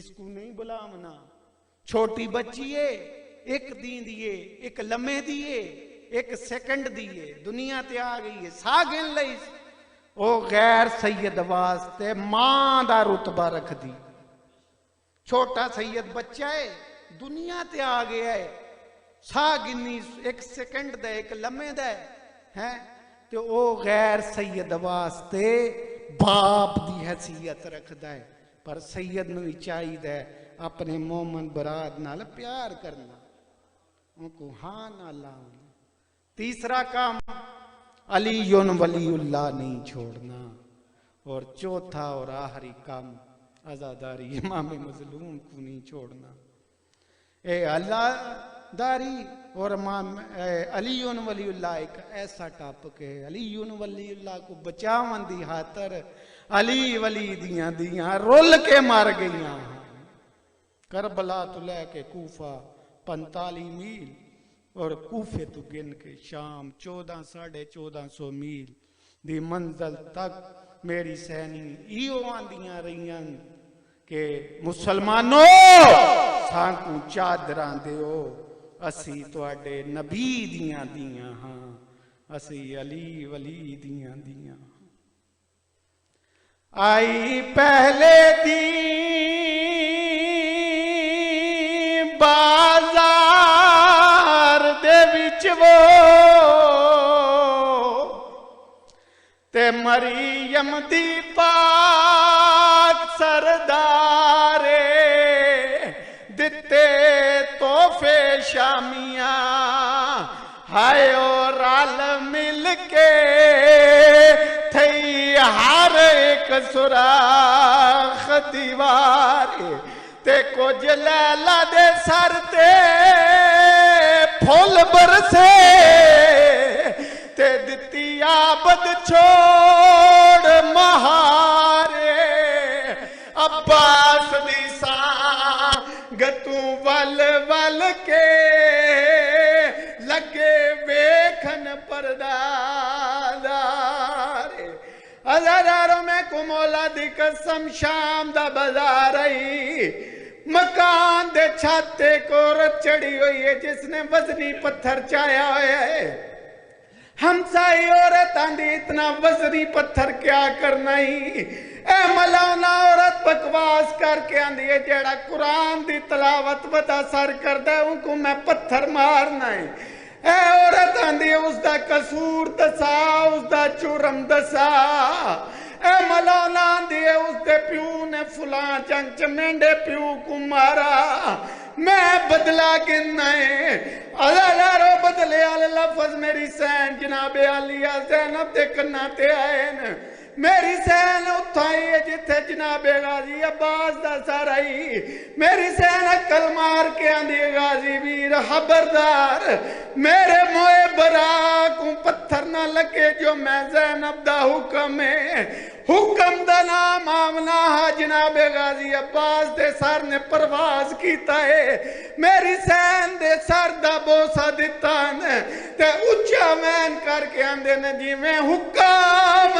इसको नहीं बुलावना। छोटी बच्ची है, एक दी दिए, एक लम्हे दिए, एक सेकंड दिए, दुनिया ते आ गई है। सा गिन लई ओ गैर सैयद वास्ते मां दा रुतबा रख दी। छोटा सैयद बच्चा है, दुनिया ते आ गया है, सा गिनी एक सेकंड दे, एक लम्हे दे है, तो ओ गैर सैयद वास्ते बाप दी हैसियत रखदा है। पर सैयद नूं भी चाहिदा है अपने मोमन बरात नाल प्यार करना, उनको हाँ ना लाना। तीसरा काम अलीयुन वलीउल्लाह नहीं छोड़ना। और चौथा और आखिरी काम आजादारी इमाम मजलूम को नहीं छोड़ना। ए अल्लाहदारी और अलीयुन वलीउल्लाह एक ऐसा टॉपिक है। अलीयुन वलीउल्लाह को बचावन दी खातर अली वली दियां रोल के मार गईयां। करबला तो लैके कूफा 45 मील और कूफे तो गिन के शाम 1400-1450 मील दी मंजिल तक मेरी सैनी इो आंदियां रहियां के मुसलमानों साकू चादरां दिओ, असी तुहाडे नबी दियां हां, असी अली वली दियां। आई पहले दी बाजार दे विच वो ते मरियम दी पाक सरदारे दिते तोहफे शामियां। हाय ओ रल मिल के थई हर एक सुराख दीवारे ते कुछ लैला दे सर ते फुल बरसे ते दिती आबद छोड़ महारे। अब्बास दी सांगतू वल वल के लगे वेखन परदादारे। हजारों में कुमोला दी कसम शाम दा बाजार आई। मकान दे छाते को चढ़ी हुई है जिसने वजनी पत्थर चाया है। हमसाई औरत आंधी इतना वजनी पत्थर क्या करना ही। ए मलाना औरत बकवास करके आंधी है जेड़ा कुरान दी तलावत बता सर करदा है उनको मैं पत्थर मारना है। ए औरत आंधी उसका कसूर दसा, उसका जुर्म दसा। ए मलाना आंधी उसके प्यू ने फुला जंग च मेंढे प्यू को मारा, मैं बदला गिनना है। अल्लाह बदले आले लफज मेरी सैन जनाबे आलिया ज़ैनब दे कन्ना ते आए न। मेरी सैन उठाई है जिथे जनाबे गाजी अब्बास दा सारा ही। मेरी सैन अकल मार के आंदी गाजी वीर खबरदार मेरे मोए बरा को पत्थर ना लगे जो मैं ज़ैनब दा हुक्म है। हुक्म दा नाम आमना हा जनाबे गाजी अब्बास दे सर ने परवाज कीता है। मेरी सैन दे सर दा बोसा दिता न ते उच्चा मैन करके आंदे न जिवें हुक्म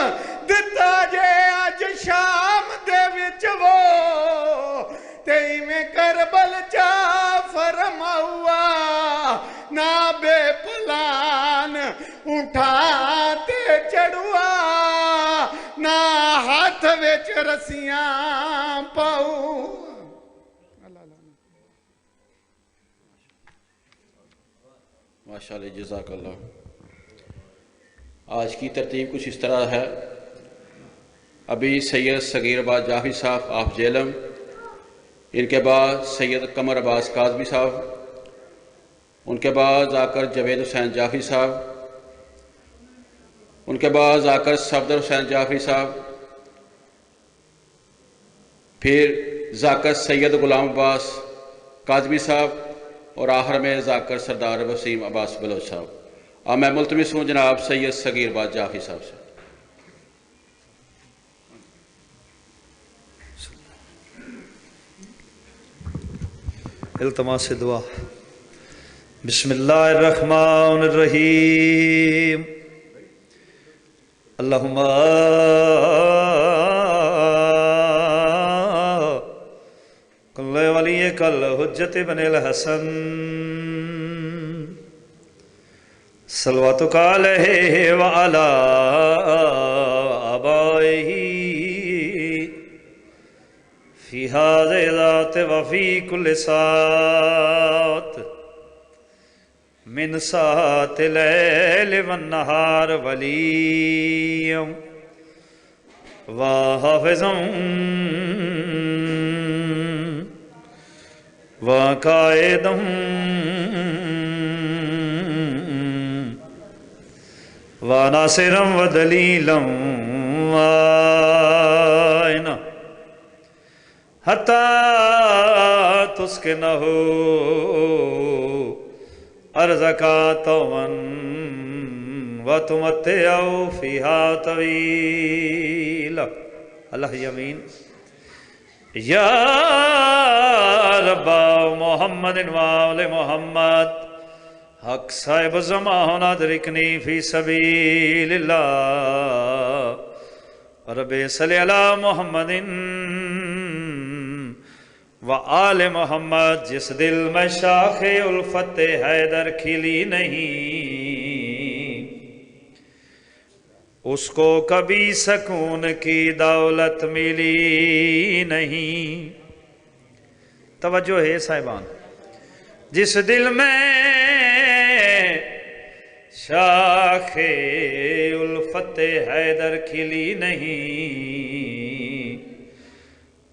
दिता जे अज शाम दे विच वो तेई में करबल चा फरमाउआ ना बेपलान उठाते चढ़ुआ ना हाथ विच रस्सियां पाऊ। माशाअल्लाह जज़ाकल्लाह। आज की तरतीब कुछ इस तरह है। अभी सैयद सगीर अब्बास जाफी साहब ऑफ जेलम, इनके बाद सैयद कमर अब्बास काज़मी साहब, उनके बाद आकर जवेद हुसैन जाफी साहब, उनके बाद आकर सफदर हुसैन जाफरी साहब, फिर जाकर सैयद गुलाम अब्बास काज़मी साहब और आखिर में जाकर सरदार वसीम अब्बास बलोच साहब। अब मैं मुल्तमिस हूँ जनाब सैयद सगीर अब्बास जाफी साहब से। इल्तमास से दुआ। बिस्मिल्लाहिर्रहमानिर्रहीम। अल्लाहुम्मा कल हुज्जत इब्नुल हसन सलवातुका अलैहि व अला आबाइही फी हाज़िहि ज़ात व फी कुल्लि सात मिन सात लैल वन नहार वलियम व हाफ़िज़म व कायदम व नासिरम व दलीलम वाइना हत्ता तुस्के न हो अर्ज़का तवन व तुमत्ते आओ फ़िहा तवीला। अल्लाह यमीन या रब्बा मोहम्मद वाले मोहम्मद हक साहिब ज़मान अदरिकनी फ़ी सबीलिल्लाह रब्बे सल्लि अला मोहम्मदिन व आले मोहम्मद। जिस दिल में शाखे उल्फत हैदर खिली नहीं उसको कभी सकून की दौलत मिली नहीं। तवज्जो है साहिबान। जिस दिल में शाखे उल्फत हैदर खिली नहीं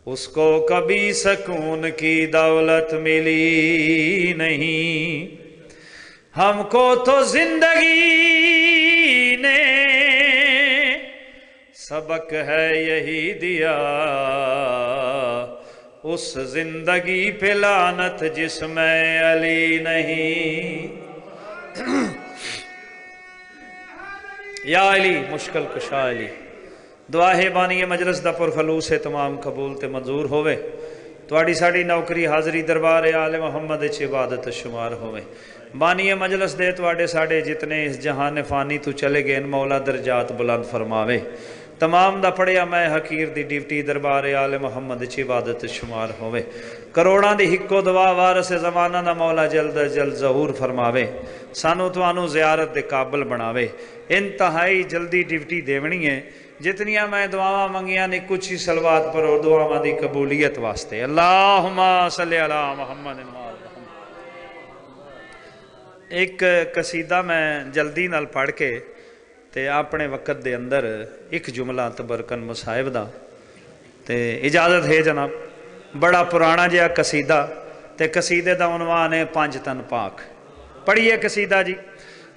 उसको कभी सकून की दौलत मिली नहीं। हमको तो जिंदगी ने सबक है यही दिया उस जिंदगी पे लानत जिसमें अली नहीं। या अली मुश्किल कुशा अली। दुआ है बानी मजलिस दा पुरखलूस है तमाम कबूल ते मंजूर होवे। तुहाडी साडी नौकरी हाज़री दरबार आले मोहम्मद च इबादत शुमार होवे। बानी मजलिस दे तुहाडे साडे जितने इस जहान फ़ानी तो चले गए मौला दरजात बुलंद फरमावे। तमाम दा पढ़िया मैं हकीर दी ड्यूटी दरबार आले मोहम्मद च इबादत शुमार होवे। करोड़ां दी हिक्को दुआ वारस ज़माना दा मौला जल्द जल्द ज़हूर फरमावे। सानू तुहानू ज़ियारत दे काबिल बनावे। इंतहाई जल्दी ड्यूटी देवनी है। जितनियां मैं दुआवां मंगियां ने कुछ ही सलवात पढ़ो दुआवां दी कबूलियत वास्ते। अल्लाहुम्मा सल्लि अला मुहम्मद। एक कसीदा मैं जल्दी नाल पढ़ के ते अपने वक़्त दे अंदर एक जुमला तबरकन मुसाहिब दा ते इजाज़त है जनाब। बड़ा पुराना जिहा कसीदा ते कसीदे दा उनवान है पंज तन पाक। पढ़िए कसीदा जी।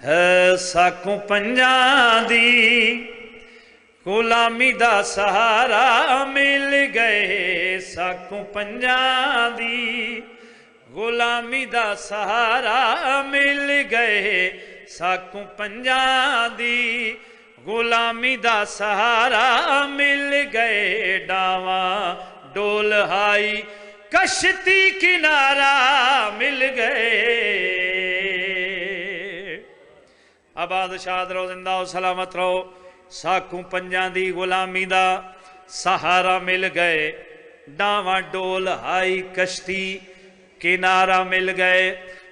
है साकू पंजां दी गुलामी दा सहारा मिल गए साकू पंजां दी गुलामी दा सहारा मिल गए साकू पंजां दी गुलामी दा सहारा मिल गए डावा डोल हाई कश्ती किनारा मिल गए। आबाद शाद रहो जिंदा हो सलामत रहो। साकू पंजां दी गुलामी दा सहारा मिल गए डावा डोल हाई कश्ती किनारा मिल गए।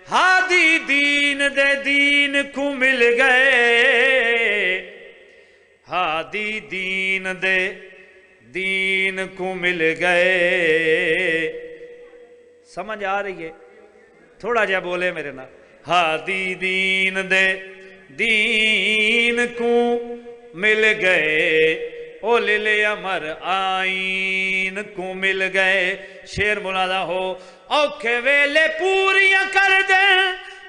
हादी दीन दे दीन को मिल गए हादी दीन दे दीन को मिल गए। समझ आ रही है? थोड़ा जा बोले मेरे नाल। हादी दीन दे दीन को मिल गए ओ लिले अमर आईन को मिल गए। शेर मुलादा हो औखे वेले पूरियां कर दे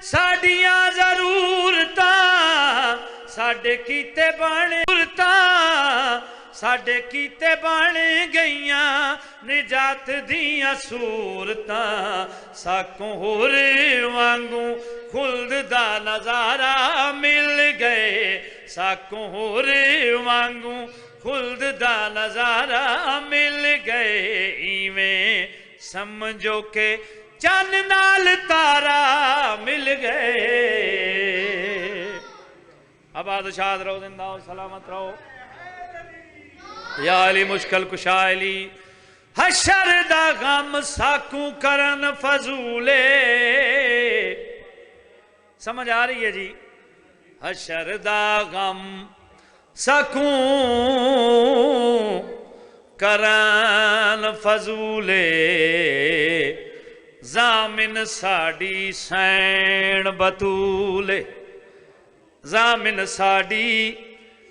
साडियां जरूरतां साडे कीते बने साडे कीते बन गईयां निजात दियां सूरतां। साकू हुर वांगू खुल्द दा नजारा मिल गए साकू हुर वांगू खुल्द दा नजारा मिल गए। इवें समझो के चन नाल तारा मिल गए। आबाद शाद रहो जिंदा हो सलामत रहो। या अली मुश्किल कुशा अली हशर दा गम साकू करन फजूले। समझ आ रही है जी? हशर दा गम साकू करन फजूले, जामिन साड़ी सैन बतूले, जामिन साड़ी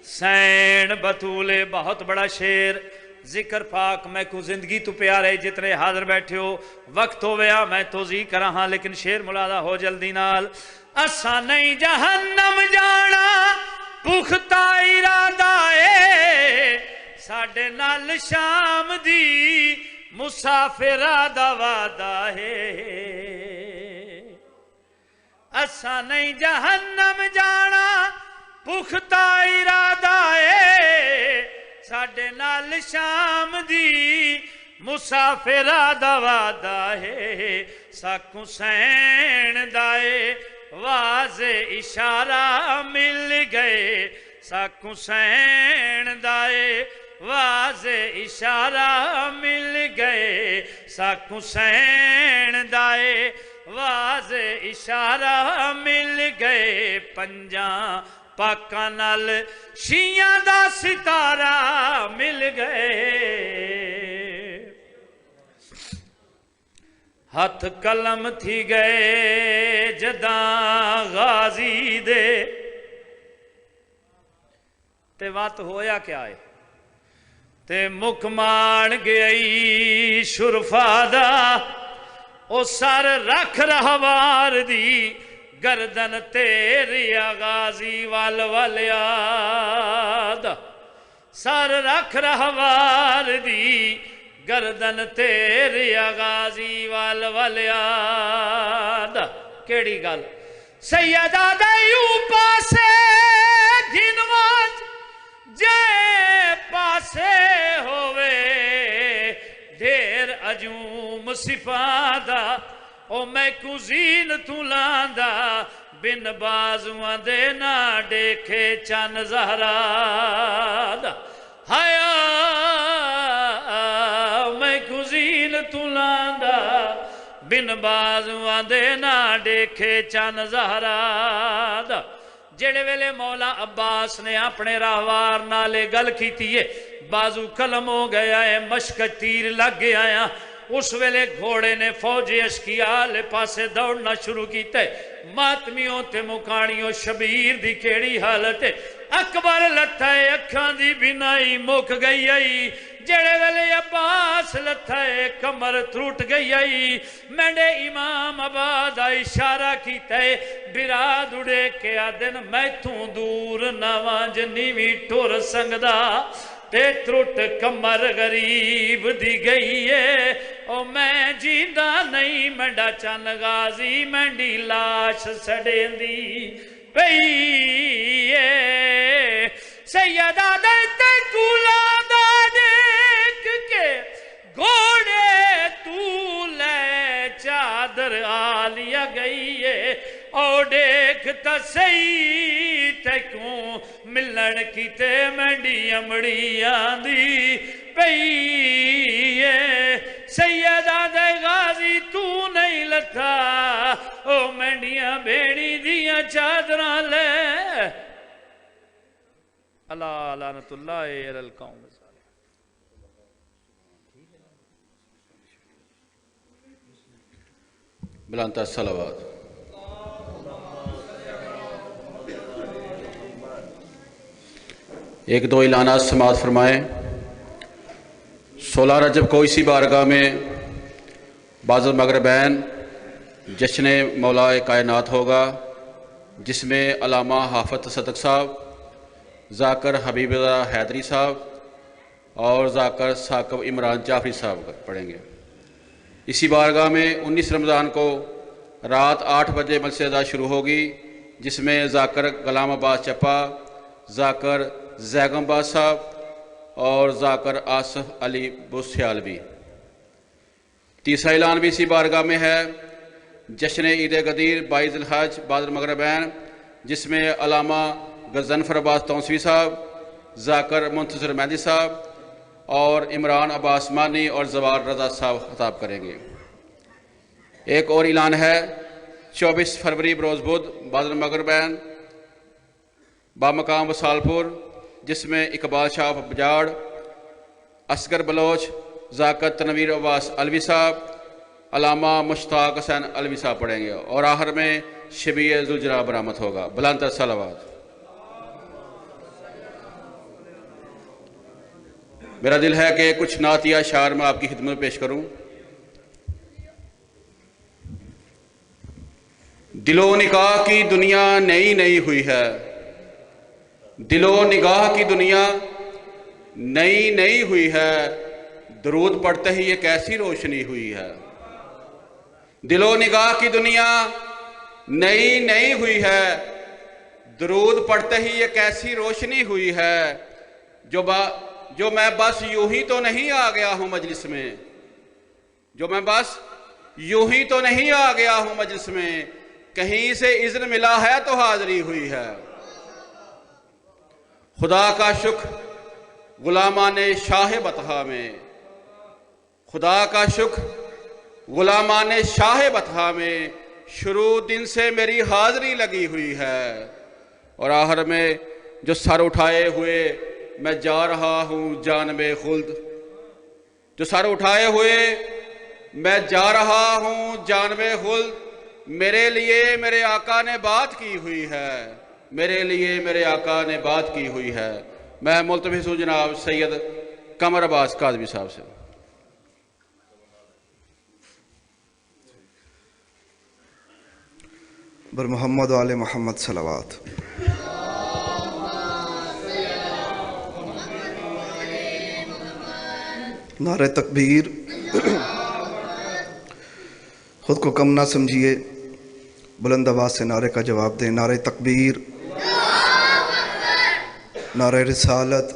सैन बतूले। बहुत बड़ा शेर, जिक्र पाक मैं को जिंदगी तो प्यारे जितने हाजिर बैठे हो, वक्त हो गया मैं तो जी करा हाँ, लेकिन शेर मुलादा हो जल्दी नाल। असा नहीं जहन्नम जाना पुख्ता इरादा है, साडे नाल शाम दी मुसाफिरा दा वादा है। असा नहीं जहन्नम जाना पुख्ता इरादा है, साडे नाल शाम दी मुसाफिरा दा वादा है। साकू सैन दाए वाजे इशारा मिल गए, साकू सैन दाए वाजे इशारा मिल गए, साकू सैन दाए वाजे इशारा मिल गए। पंजा पाका नाल शियां दा सितारा मिल गए। हथ कलम थी गए जदा गाजी दे, ते वत होया क्या है ते मुख मान गई शुरफा दा, ओ सर रख रहवार दी गर्दन तेरी गाजी वल वल याद। सर रख रहवार दी गर्दन तेरी गाजी वल वल याद। केड़ी गल सैयदा दयू पासे गिनवाज जे पासे होवे ढेर अजूम सिफादा, ओ मैं कुजीन तू लांदा बिन बाजुआं दे ना देखे चन ज़हरा दा। हाया मैं कुजीन तू लांदा बिन बाजुआं दे ना देखे चन ज़हरा दा। जेड़े वेले मौला अब्बास ने अपने राहवार नाले गल कीती है, बाजू कलम हो गया है, मशक तीर लग गया है, उस वेले घोड़े ने फौजी अशकियाल पासे दौड़ना शुरू किया। मातमियों ते मुकाणियों शबीर दी केड़ी हालत है। अकबर लथा है, अखां दी बिनाई मुक गई आई। जेड़े वेले अब्बास लथा है, कमर त्रुट गई आई। मैंने इमाम आबाद इशारा किया, बिराद उड़े के आदन मैथों दूर नवाज नीवी टुर संगदा, ते त्रुट कमर गरीब दी गई है। ओ मैं जींदा नहीं मंडा चन गाजी, मैंडी लाश सड़ेंदी पई है। सैयदा दे कूला दा देख के घोड़े तू ले चादर आलिया गई है। ओ देख त सही तैकू मिलन किते मैंडी अमड़ी आंदी पई है। सैयदा दे गाजी तू नहीं लथा, ओ मैंडियां बेड़ी दियां चादरां ले। अल्लाह लानतुल्लाह अलल कौम। बिलांता सलावत। एक दो ऐलानात समात फरमाएँ। 16 रजब को इसी बारगाह में बाज़ मगरबैन जश्न मौलाए कायनात होगा, जिसमें अलामा हाफत सदक साहब, जाकर हबीबुल्ला हैदरी साहब और जाकर साकब इमरान जाफरी साहब पढ़ेंगे। इसी बारगाह में 19 रमज़ान को रात 8 बजे मलसेदा शुरू होगी, जिसमें जाकर गुलाम अब्बास चप्पा, जाकर जैगमबाज साहब और जाकर आसफ अली बुस्यालवी। तीसरा ऐलान भी इसी बारगाह में है, जश्न ईद गदीर 22 ज़िलहज बाज़ मगरबैन, जिसमें अलामा गज़नफ़र अब्बास तौंसवी साहब, जाकर मुंतज़िर मेहदी साहब और इमरान अब्बास मानी और जवार रजा साहब खिताब करेंगे। एक और ऐलान है, 24 फरवरी बरोज़ बुध बादल मगरबैन बामकाम वसालपुर, जिसमें इकबाल शाह बजाड़, असगर बलोच, ज़ाकत तनवीर अब्बास अलवी साहब, अलामा मुश्ताक हुसैन अलवी साहब पढ़ेंगे और आखिर में शबीए जुलजला बरामद होगा। बुलंद सलावत। मेरा दिल है कि कुछ नातिया शार मैं आपकी खिदमत में पेश करूं। दिलो निगाह की दुनिया नई नई हुई है, दिलो निगाह की दुनिया नई नई हुई है, दरूद पढ़ते ही ये कैसी रोशनी हुई है। दिलो निगाह की दुनिया नई नई हुई है, दरूद पढ़ते ही ये कैसी रोशनी हुई है। जो मैं बस यूं ही तो नहीं आ गया हूं मजलिस में, जो मैं बस यूं ही तो नहीं आ गया हूं मजलिस में, कहीं से इज़्न मिला है तो हाजिरी हुई है। खुदा का शुक्र गुलामाने शाह बतहा में, खुदा का शुक्र गुलामाने शाह बतहा में, शुरू दिन से मेरी हाजिरी लगी हुई है। और आखिर में जो सर उठाए हुए मैं जा रहा हूँ जानबे खुल्द, जो सर उठाए हुए मैं जा रहा हूँ जानबे खुल्द, मेरे लिए मेरे आका ने बात की हुई है, मेरे लिए मेरे आका ने बात की हुई है। मैं मुल्तमिस हूँ जनाब सैयद कमर अब्बास काज़मी साहब से। बर मोहम्मद आले मोहम्मद सलावत। नारे तकबीर। खुद को कम ना समझिए, बुलंद आवाज से नारे का जवाब दें। नारे तकबीर, नारे रिसालत,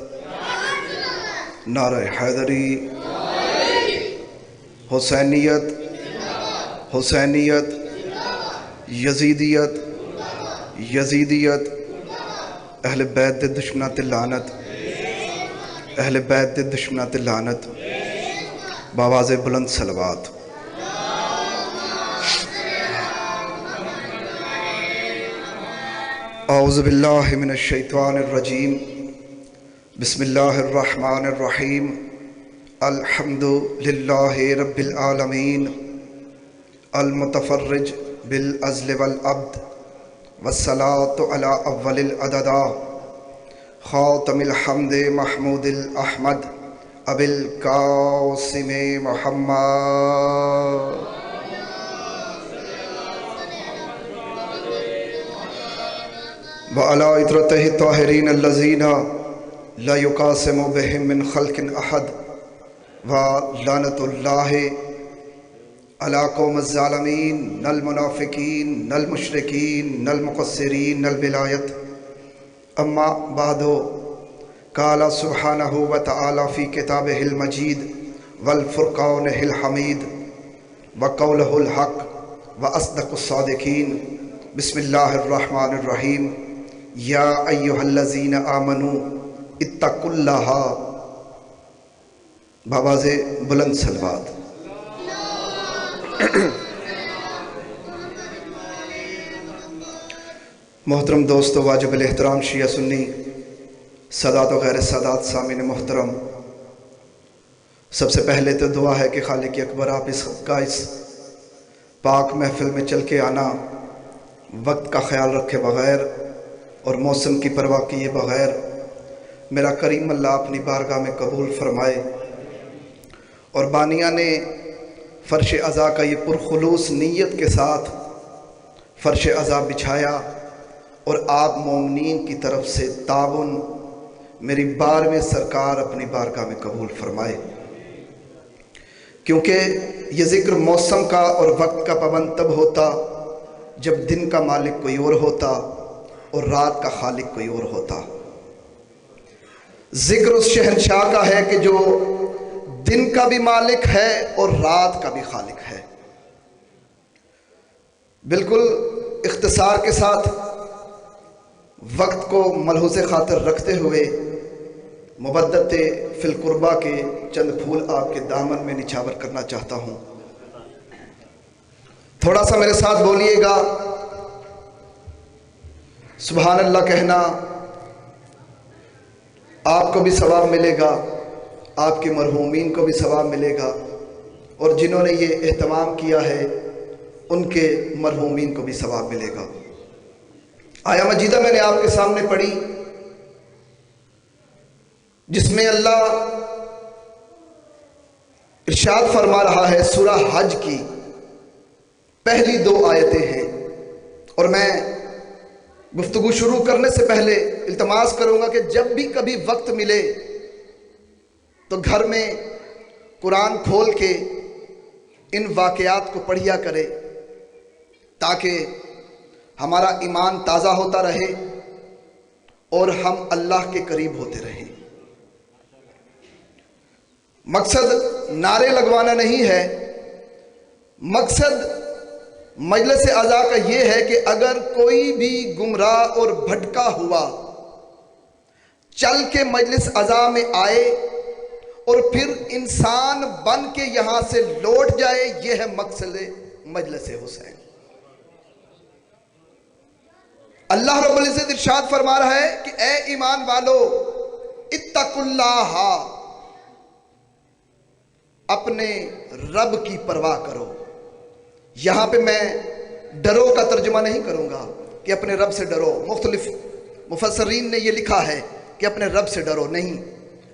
नारे हैदरी, हुसैनियत, हुसैनियत, यजीदियत, यजीदियत, अहले बैत दे दुश्मना ते लानत, अहले बैत दे दुश्मना ते लानत। बावाज़े बुलंद सलवात। औज़ु बिल्लाहि मिनश शैतानिर रजीम, बिस्मिल्लाहिर रहमानिर रहीम, अल्हम्दुलिल्लाहि रब्बिल आलमीन, अल मुतफर्रिज बिल अज़्ल वल अब्द, वस्सलातु अला अव्वलिल अददा, खातमिल हम्द महमूदिल अहमद, अबिल कासिम मोहम्मद। व अला इतरतिहि ताहिरीन अल्लज़ीना ला युक़ासिमु बिहिम मिन खल्क़िन अहद, व लानतुल्लाहि अला कौमिज़ ज़ालिमीन, नल मुनाफ़िकीन, नल मुशरिकीन, नल मुक़स्सिरीन, नल विलायत। अम्मा बादो, काला सुब्हानहु व तआला फ़ी किताबिहिल मजीद वल फ़ुरक़ानिहिल हमीद, व क़ौलुहुल हक़ व अस्दक़ुस सादिक़ीन। बिस्मिल्लाहिर रहमानिर रहीम। या अय्युहल्लज़ीना आमनू इत्तक़ुल्लाहा। बावाज़े बुलंद सलवात। मोहतरम दोस्तों, वाजिब एहतराम शिया सुन्नी सदात व गैर सदात सामीन मोहतरम, सबसे पहले तो दुआ है कि खालिक अकबर आप इस पाक महफिल में चल के आना, वक्त का ख्याल रखे बग़ैर और मौसम की परवाह किए बग़ैर मेरा करीम अल्लाह अपनी बारगाह में कबूल फरमाए। और बानिया ने फ़र्श अज़ा का ये पुरखुलूस नीयत के साथ फ़र्श अज़ा बिछाया और आप मोमिनीन की तरफ से ताउन मेरी बार में सरकार अपनी बारगाह में कबूल फरमाए। क्योंकि ये ज़िक्र मौसम का और वक्त का पाबंद तब होता जब दिन का मालिक कोई और होता और रात का खालिक कोई और होता। ज़िक्र उस शहंशाह का है कि जो दिन का भी मालिक है और रात का भी खालिक है। बिल्कुल इख्तिसार के साथ वक्त को मलहूज़े खातिर रखते हुए मुबद्दत फिल कुर्बा के चंद फूल आपके दामन में निछावर करना चाहता हूँ। थोड़ा सा मेरे साथ बोलिएगा। सुभान अल्लाह कहना, आपको भी सवाब मिलेगा, आपके मरहूमीन को भी सवाब मिलेगा, और जिन्होंने ये एहतमाम किया है उनके मरहूमीन को भी सवाब मिलेगा। आया मजीदा मैंने आपके सामने पढ़ी, जिसमें अल्लाह इरशाद फरमा रहा है। सूरह हज की पहली 2 आयतें हैं, और मैं गुफ्तगू शुरू करने से पहले इल्तमास करूंगा कि जब भी कभी वक्त मिले तो घर में कुरान खोल के इन वाक़यात को पढ़िया करें, ताकि हमारा ईमान ताज़ा होता रहे और हम अल्लाह के करीब होते रहें। मकसद नारे लगवाना नहीं है, मकसद मजलिस अज़ा का यह है कि अगर कोई भी गुमराह और भटका हुआ चल के मजलिस अज़ा में आए और फिर इंसान बन के यहां से लौट जाए, यह है मकसद मजलिस हुसैन। अल्लाह रब्बुल इज्जत इरशाद फरमा रहा है कि ए ईमान वालो, इत्तकुल्लाह, अपने रब की परवाह करो। यहां पे मैं डरो का तर्जुमा नहीं करूंगा कि अपने रब से डरो, मुख्तलिफ मुफस्सरीन ने यह लिखा है कि अपने रब से डरो, नहीं,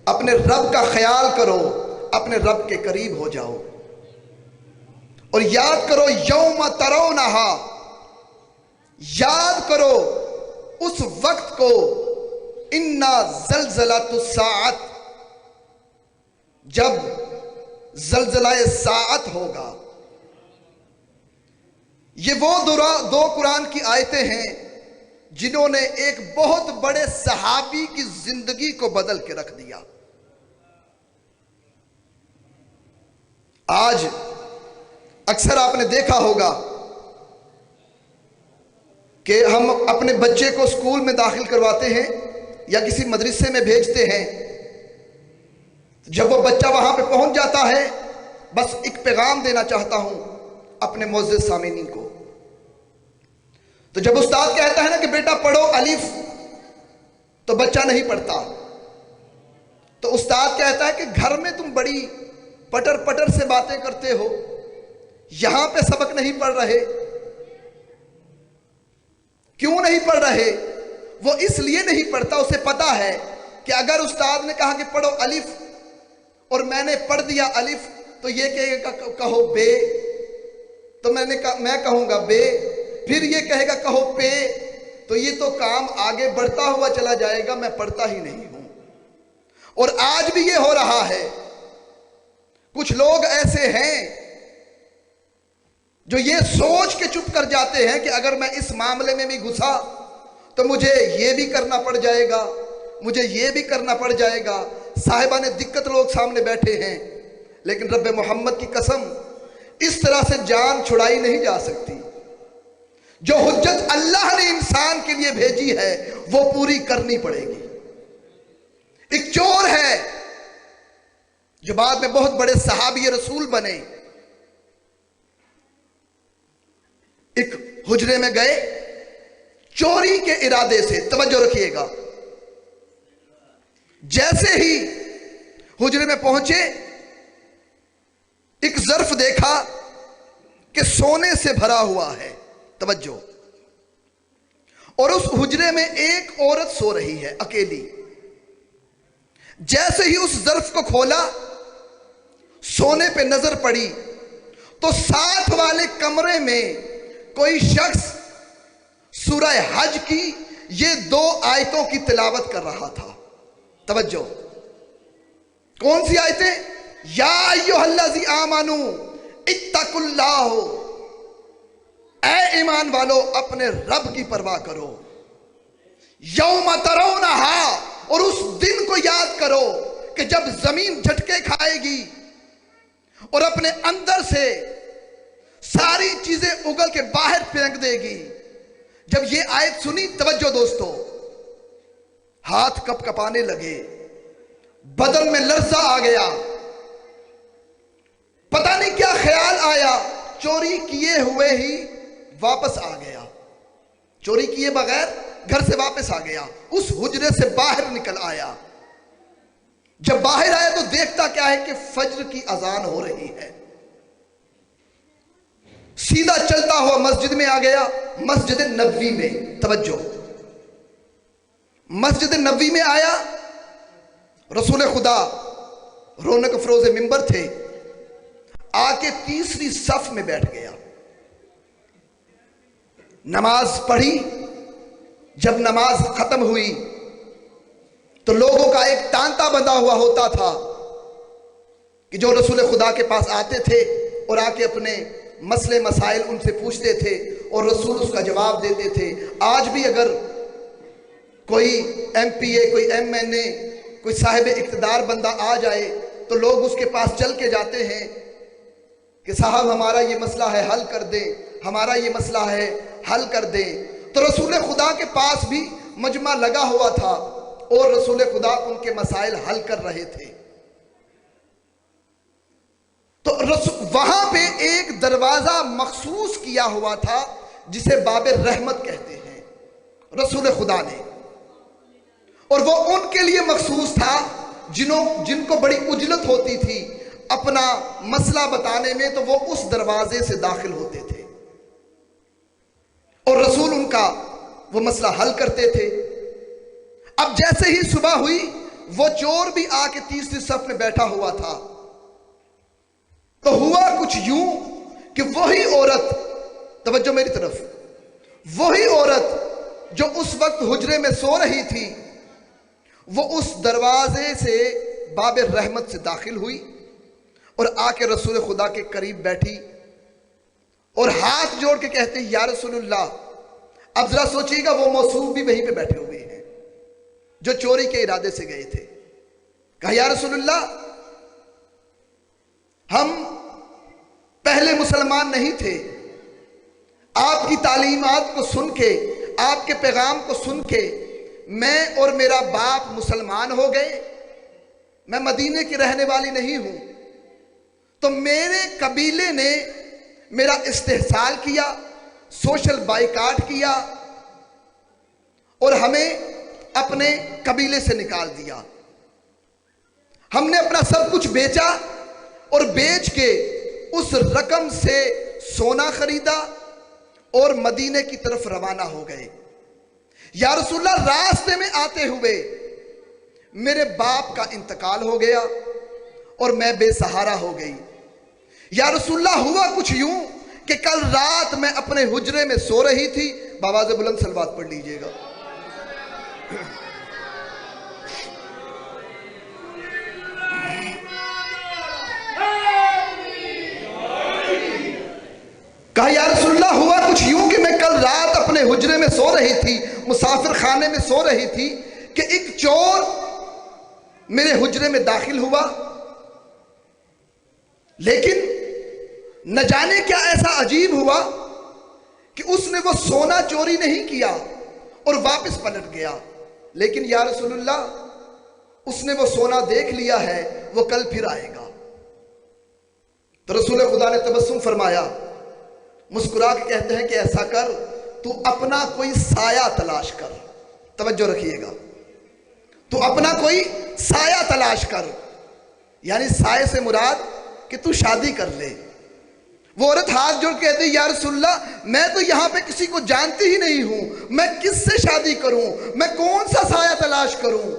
अपने रब का ख्याल करो, अपने रब के करीब हो जाओ। और याद करो यौम तरौनहा, याद करो उस वक्त को, इन्ना ज़ल्ज़लतुस साअत, जब ज़ल्ज़लाए साअत होगा। ये वो 2 कुरान की आयतें हैं जिन्होंने एक बहुत बड़े सहाबी की जिंदगी को बदल के रख दिया। आज अक्सर आपने देखा होगा कि हम अपने बच्चे को स्कूल में दाखिल करवाते हैं या किसी मदरसे में भेजते हैं। जब वो बच्चा वहां पे पहुंच जाता है, बस एक पैगाम देना चाहता हूं अपने मोअज़्ज़िज़ सामीनीन को। तो जब उस्ताद कहता है ना कि बेटा पढ़ो अलिफ, तो बच्चा नहीं पढ़ता। तो उस्ताद कहता है कि घर में तुम बड़ी पटर पटर से बातें करते हो, यहां पे सबक नहीं पढ़ रहे। क्यों नहीं पढ़ रहे? वो इसलिए नहीं पढ़ता, उसे पता है कि अगर उस्ताद ने कहा कि पढ़ो अलिफ और मैंने पढ़ दिया अलिफ, तो ये कहेगा कहो बे, तो मैं कहूंगा बे, फिर ये कहेगा कहो पे, तो ये तो काम आगे बढ़ता हुआ चला जाएगा, मैं पढ़ता ही नहीं हूं। और आज भी ये हो रहा है। कुछ लोग ऐसे हैं जो ये सोच के चुप कर जाते हैं कि अगर मैं इस मामले में भी घुसा तो मुझे ये भी करना पड़ जाएगा, मुझे ये भी करना पड़ जाएगा। साहिबा ने दिक्कत लोग सामने बैठे हैं, लेकिन रब्बे मोहम्मद की कसम, इस तरह से जान छुड़ाई नहीं जा सकती। जो हुज्जत अल्लाह ने इंसान के लिए भेजी है वो पूरी करनी पड़ेगी। एक चोर है जो बाद में बहुत बड़े सहाबी रसूल बने, एक हुजरे में गए चोरी के इरादे से, तवज्जो रखिएगा। जैसे ही हुजरे में पहुंचे, एक ज़र्फ देखा कि सोने से भरा हुआ है, तवज्जो, और उस हुजरे में एक औरत सो रही है अकेली। जैसे ही उस ज़र्फ को खोला, सोने पे नजर पड़ी तो साथ वाले कमरे में कोई शख्स सूरह हज की ये 2 आयतों की तिलावत कर रहा था। तवज्जो, कौन सी आयतें? या अय्युहल्लज़ी आमनू इत्तकुल्लाह, ऐ ईमान वालो अपने रब की परवाह करो। यौम तरौनहा, और उस दिन को याद करो कि जब जमीन झटके खाएगी और अपने अंदर से सारी चीजें उगल के बाहर फेंक देगी। जब ये आयत सुनी, तवज्जो दोस्तों, हाथ कप कपाने लगे, बदन में लर्जा आ गया, पता नहीं क्या ख्याल आया, चोरी किए हुए ही वापस आ गया, चोरी किए बगैर घर से वापस आ गया, उस हुजरे से बाहर निकल आया। जब बाहर आया तो देखता क्या है कि फज्र की अजान हो रही है। सीधा चलता हुआ मस्जिद में आ गया, मस्जिद नबवी में। तवज्जो, मस्जिद नबवी में आया, रसूल खुदा रौनक फरोज मिंबर थे, आके तीसरी सफ में बैठ गया, नमाज पढ़ी। जब नमाज खत्म हुई तो लोगों का एक तांता बंधा हुआ होता था कि जो रसूल खुदा के पास आते थे और आके अपने मसले मसाइल उनसे पूछते थे और रसूल उसका जवाब देते थे। आज भी अगर कोई MPA, कोई MNA, कोई साहिब इक़्तिदार बंदा आ जाए तो लोग उसके पास चल के जाते हैं कि साहब हमारा ये मसला है, हल कर दें, हमारा ये मसला है, हल कर दें। तो रसूल खुदा के पास भी मजमा लगा हुआ था और रसूल खुदा उनके मसाइल हल कर रहे थे। तो वहां पे एक दरवाजा मखसूस किया हुआ था जिसे बाबे रहमत कहते हैं रसूल खुदा ने, और वो उनके लिए मखसूस था जिनको बड़ी उजलत होती थी अपना मसला बताने में, तो वो उस दरवाजे से दाखिल होते थे और रसूल उनका वो मसला हल करते थे। अब जैसे ही सुबह हुई वो चोर भी आके तीसरी सफ में बैठा हुआ था। तो हुआ कुछ यूं कि वही औरत, तवज्जो मेरी तरफ, वही औरत जो उस वक्त हुजरे में सो रही थी, वो उस दरवाजे से बाबे रहमत से दाखिल हुई और आके रसूल खुदा के करीब बैठी और हाथ जोड़ के कहते, या रसूलुल्लाह। अब जरा सोचिएगा, वो मौसूफ भी वहीं पे बैठे हुए हैं जो चोरी के इरादे से गए थे। कहा, या रसूलुल्लाह, हम पहले मुसलमान नहीं थे, आपकी तालीमात को सुन के, आपके पैगाम को सुन के मैं और मेरा बाप मुसलमान हो गए। मैं मदीने की रहने वाली नहीं हूं, तो मेरे कबीले ने मेरा इस्तेहसाल किया, सोशल बाइकाट किया और हमें अपने कबीले से निकाल दिया। हमने अपना सब कुछ बेचा और बेच के उस रकम से सोना खरीदा और मदीने की तरफ रवाना हो गए। या रसूलल्लाह, रास्ते में आते हुए मेरे बाप का इंतकाल हो गया और मैं बेसहारा हो गई। या रसूलल्लाह, हुआ कुछ यूं कि कल रात मैं अपने हुजरे में सो रही थी। बाबाज़े बुलंद सलवात पढ़ लीजिएगा। कहा, या रसूलल्लाह, हुआ कुछ यूं कि मैं कल रात अपने हुजरे में सो रही थी, मुसाफिर खाने में सो रही थी कि एक चोर मेरे हुजरे में दाखिल हुआ, लेकिन न जाने क्या ऐसा अजीब हुआ कि उसने वो सोना चोरी नहीं किया और वापस पलट गया, लेकिन या रसूलल्लाह, उसने वो सोना देख लिया है, वो कल फिर आएगा। तो रसूल खुदा ने तबस्सुम फरमाया, मुस्कुरा के कहते हैं कि ऐसा कर, तू अपना कोई साया तलाश कर। तवज्जो रखिएगा, तू अपना कोई साया तलाश कर, यानी साये से मुराद कि तू शादी कर ले। वो औरत हाथ जोड़ के कहती, या रसूलल्लाह, मैं तो यहां पे किसी को जानती ही नहीं हूं, मैं किससे शादी करूं, मैं कौन सा साया तलाश करूं।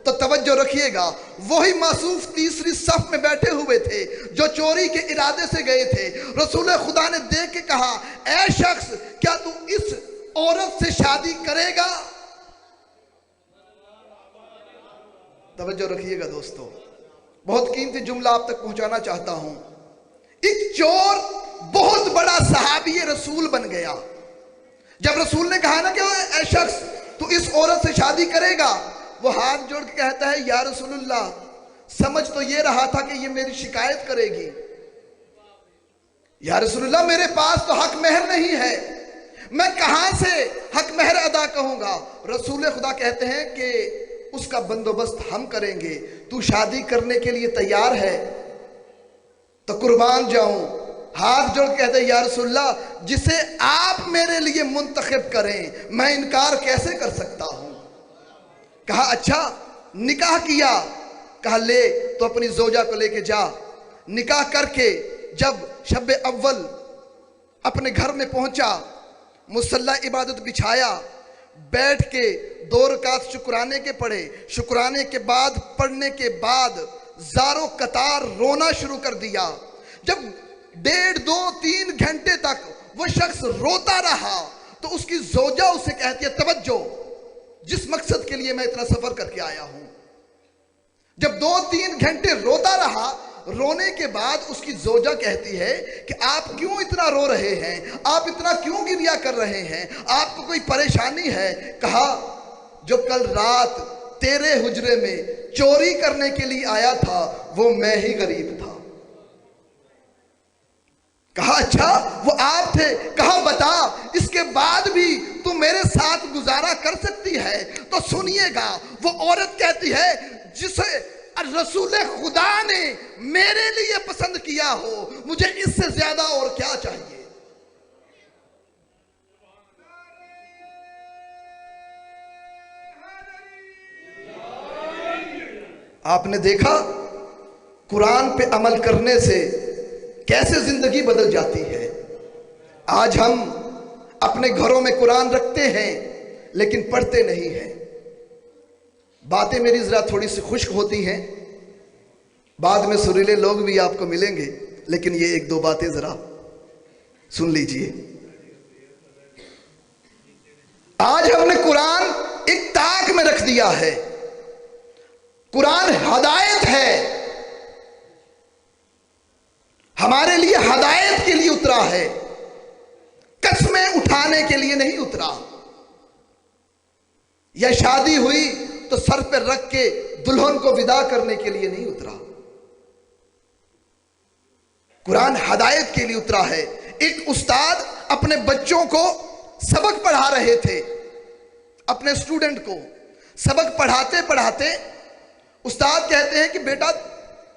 तो तवज्जो रखिएगा, वही मासूफ तीसरी सफ में बैठे हुए थे जो चोरी के इरादे से गए थे। रसूल खुदा ने देख के कहा, ऐ शख्स, क्या तू इस औरत से शादी करेगा? तवज्जो रखिएगा दोस्तों, बहुत कीमती जुमला आप तक पहुंचाना चाहता हूं। एक चोर बहुत बड़ा सहाबी रसूल बन गया। जब रसूल ने कहा ना कि ऐ शख्स, तू इस औरत से शादी करेगा, वो हाथ जोड़ के कहता है, या रसूलल्लाह, समझ तो ये रहा था कि ये मेरी शिकायत करेगी। या रसूलल्लाह, मेरे पास तो हक महर नहीं है, मैं कहां से हक महर अदा कहूंगा। रसूल खुदा कहते हैं कि उसका बंदोबस्त हम करेंगे। तू शादी करने के लिए तैयार है तो कुर्बान जाऊं। हाथ जोड़ कहते या रसूलल्लाह, जिसे आप मेरे लिए मुंतखब करें मैं इनकार कैसे कर सकता हूं। कहा अच्छा निकाह किया, कहा ले तो अपनी जोजा को लेके जा। निकाह करके जब शब अव्वल अपने घर में पहुंचा, मुसल्ला इबादत बिछाया, बैठ के 2 रकात शुक्राने के पढ़े। शुक्राने के बाद पढ़ने के बाद ज़ारो कतार रोना शुरू कर दिया। जब 1.5, 2, 3 घंटे तक वो शख्स रोता रहा तो उसकी जोजा उसे कहती है तवज्जो, जिस मकसद के लिए मैं इतना सफर करके आया हूं। जब 2-3 घंटे रोता रहा, रोने के बाद उसकी जोजा कहती है कि आप क्यों इतना रो रहे हैं, आप इतना क्यों गिरिया कर रहे हैं, आपको कोई परेशानी है। कहा जो कल रात तेरे हुजरे में चोरी करने के लिए आया था वो मैं ही गरीब था। कहा अच्छा वो आप थे। कहा बता, इसके बाद भी तू मेरे साथ गुजारा कर सकती है? तो सुनिएगा, वो औरत कहती है जिसे रसूल खुदा ने मेरे लिए पसंद किया हो, मुझे इससे ज्यादा और क्या चाहिए। आपने देखा कुरान पे अमल करने से कैसे जिंदगी बदल जाती है। आज हम अपने घरों में कुरान रखते हैं लेकिन पढ़ते नहीं हैं। बातें मेरी जरा थोड़ी सी खुश्क होती हैं, बाद में सुरीले लोग भी आपको मिलेंगे, लेकिन ये 1-2 बातें जरा सुन लीजिए। आज हमने कुरान एक ताक में रख दिया है। कुरान हदायत है, हमारे लिए हदायत के लिए उतरा है, कस्में उठाने के लिए नहीं उतरा। या शादी हुई तो सर पे रख के दुल्हन को विदा करने के लिए नहीं उतरा। कुरान हदायत के लिए उतरा है। एक उस्ताद अपने बच्चों को सबक पढ़ा रहे थे, अपने स्टूडेंट को सबक पढ़ाते पढ़ाते उस्ताद कहते हैं कि बेटा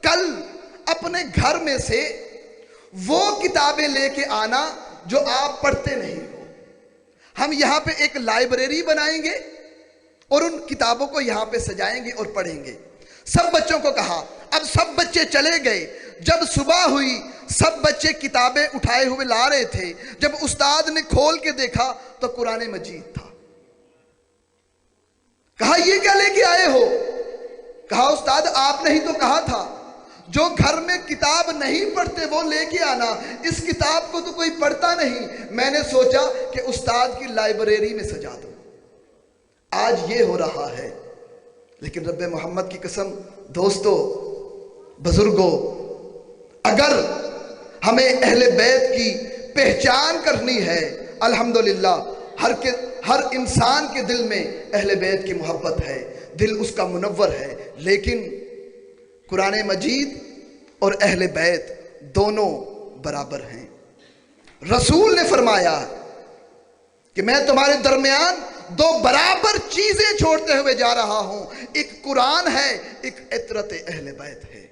कल अपने घर में से वो किताबें लेके आना जो आप पढ़ते नहीं हो। हम यहां पे एक लाइब्रेरी बनाएंगे और उन किताबों को यहां पे सजाएंगे और पढ़ेंगे। सब बच्चों को कहा। अब सब बच्चे चले गए। जब सुबह हुई सब बच्चे किताबें उठाए हुए ला रहे थे। जब उस्ताद ने खोल के देखा तो कुरान मजीद था। कहा ये क्या लेके आए हो? कहा उस्ताद आपने ही तो कहा था जो घर में किताब नहीं पढ़ते वो लेके आना, इस किताब को तो कोई पढ़ता नहीं, मैंने सोचा कि उस्ताद की लाइब्रेरी में सजा दूं। आज ये हो रहा है। लेकिन रब्बे मोहम्मद की कसम दोस्तों, बुजुर्गों, अगर हमें अहले बैत की पहचान करनी है, अल्हम्दुलिल्लाह हर इंसान के दिल में अहले बैत की मोहब्बत है, दिल उसका मुनव्वर है। लेकिन कुरान मजीद और अहले बैत दोनों बराबर हैं। रसूल ने फरमाया कि मैं तुम्हारे दरमियान 2 बराबर चीजें छोड़ते हुए जा रहा हूं, एक कुरान है, एक इतरत अहले बैत है।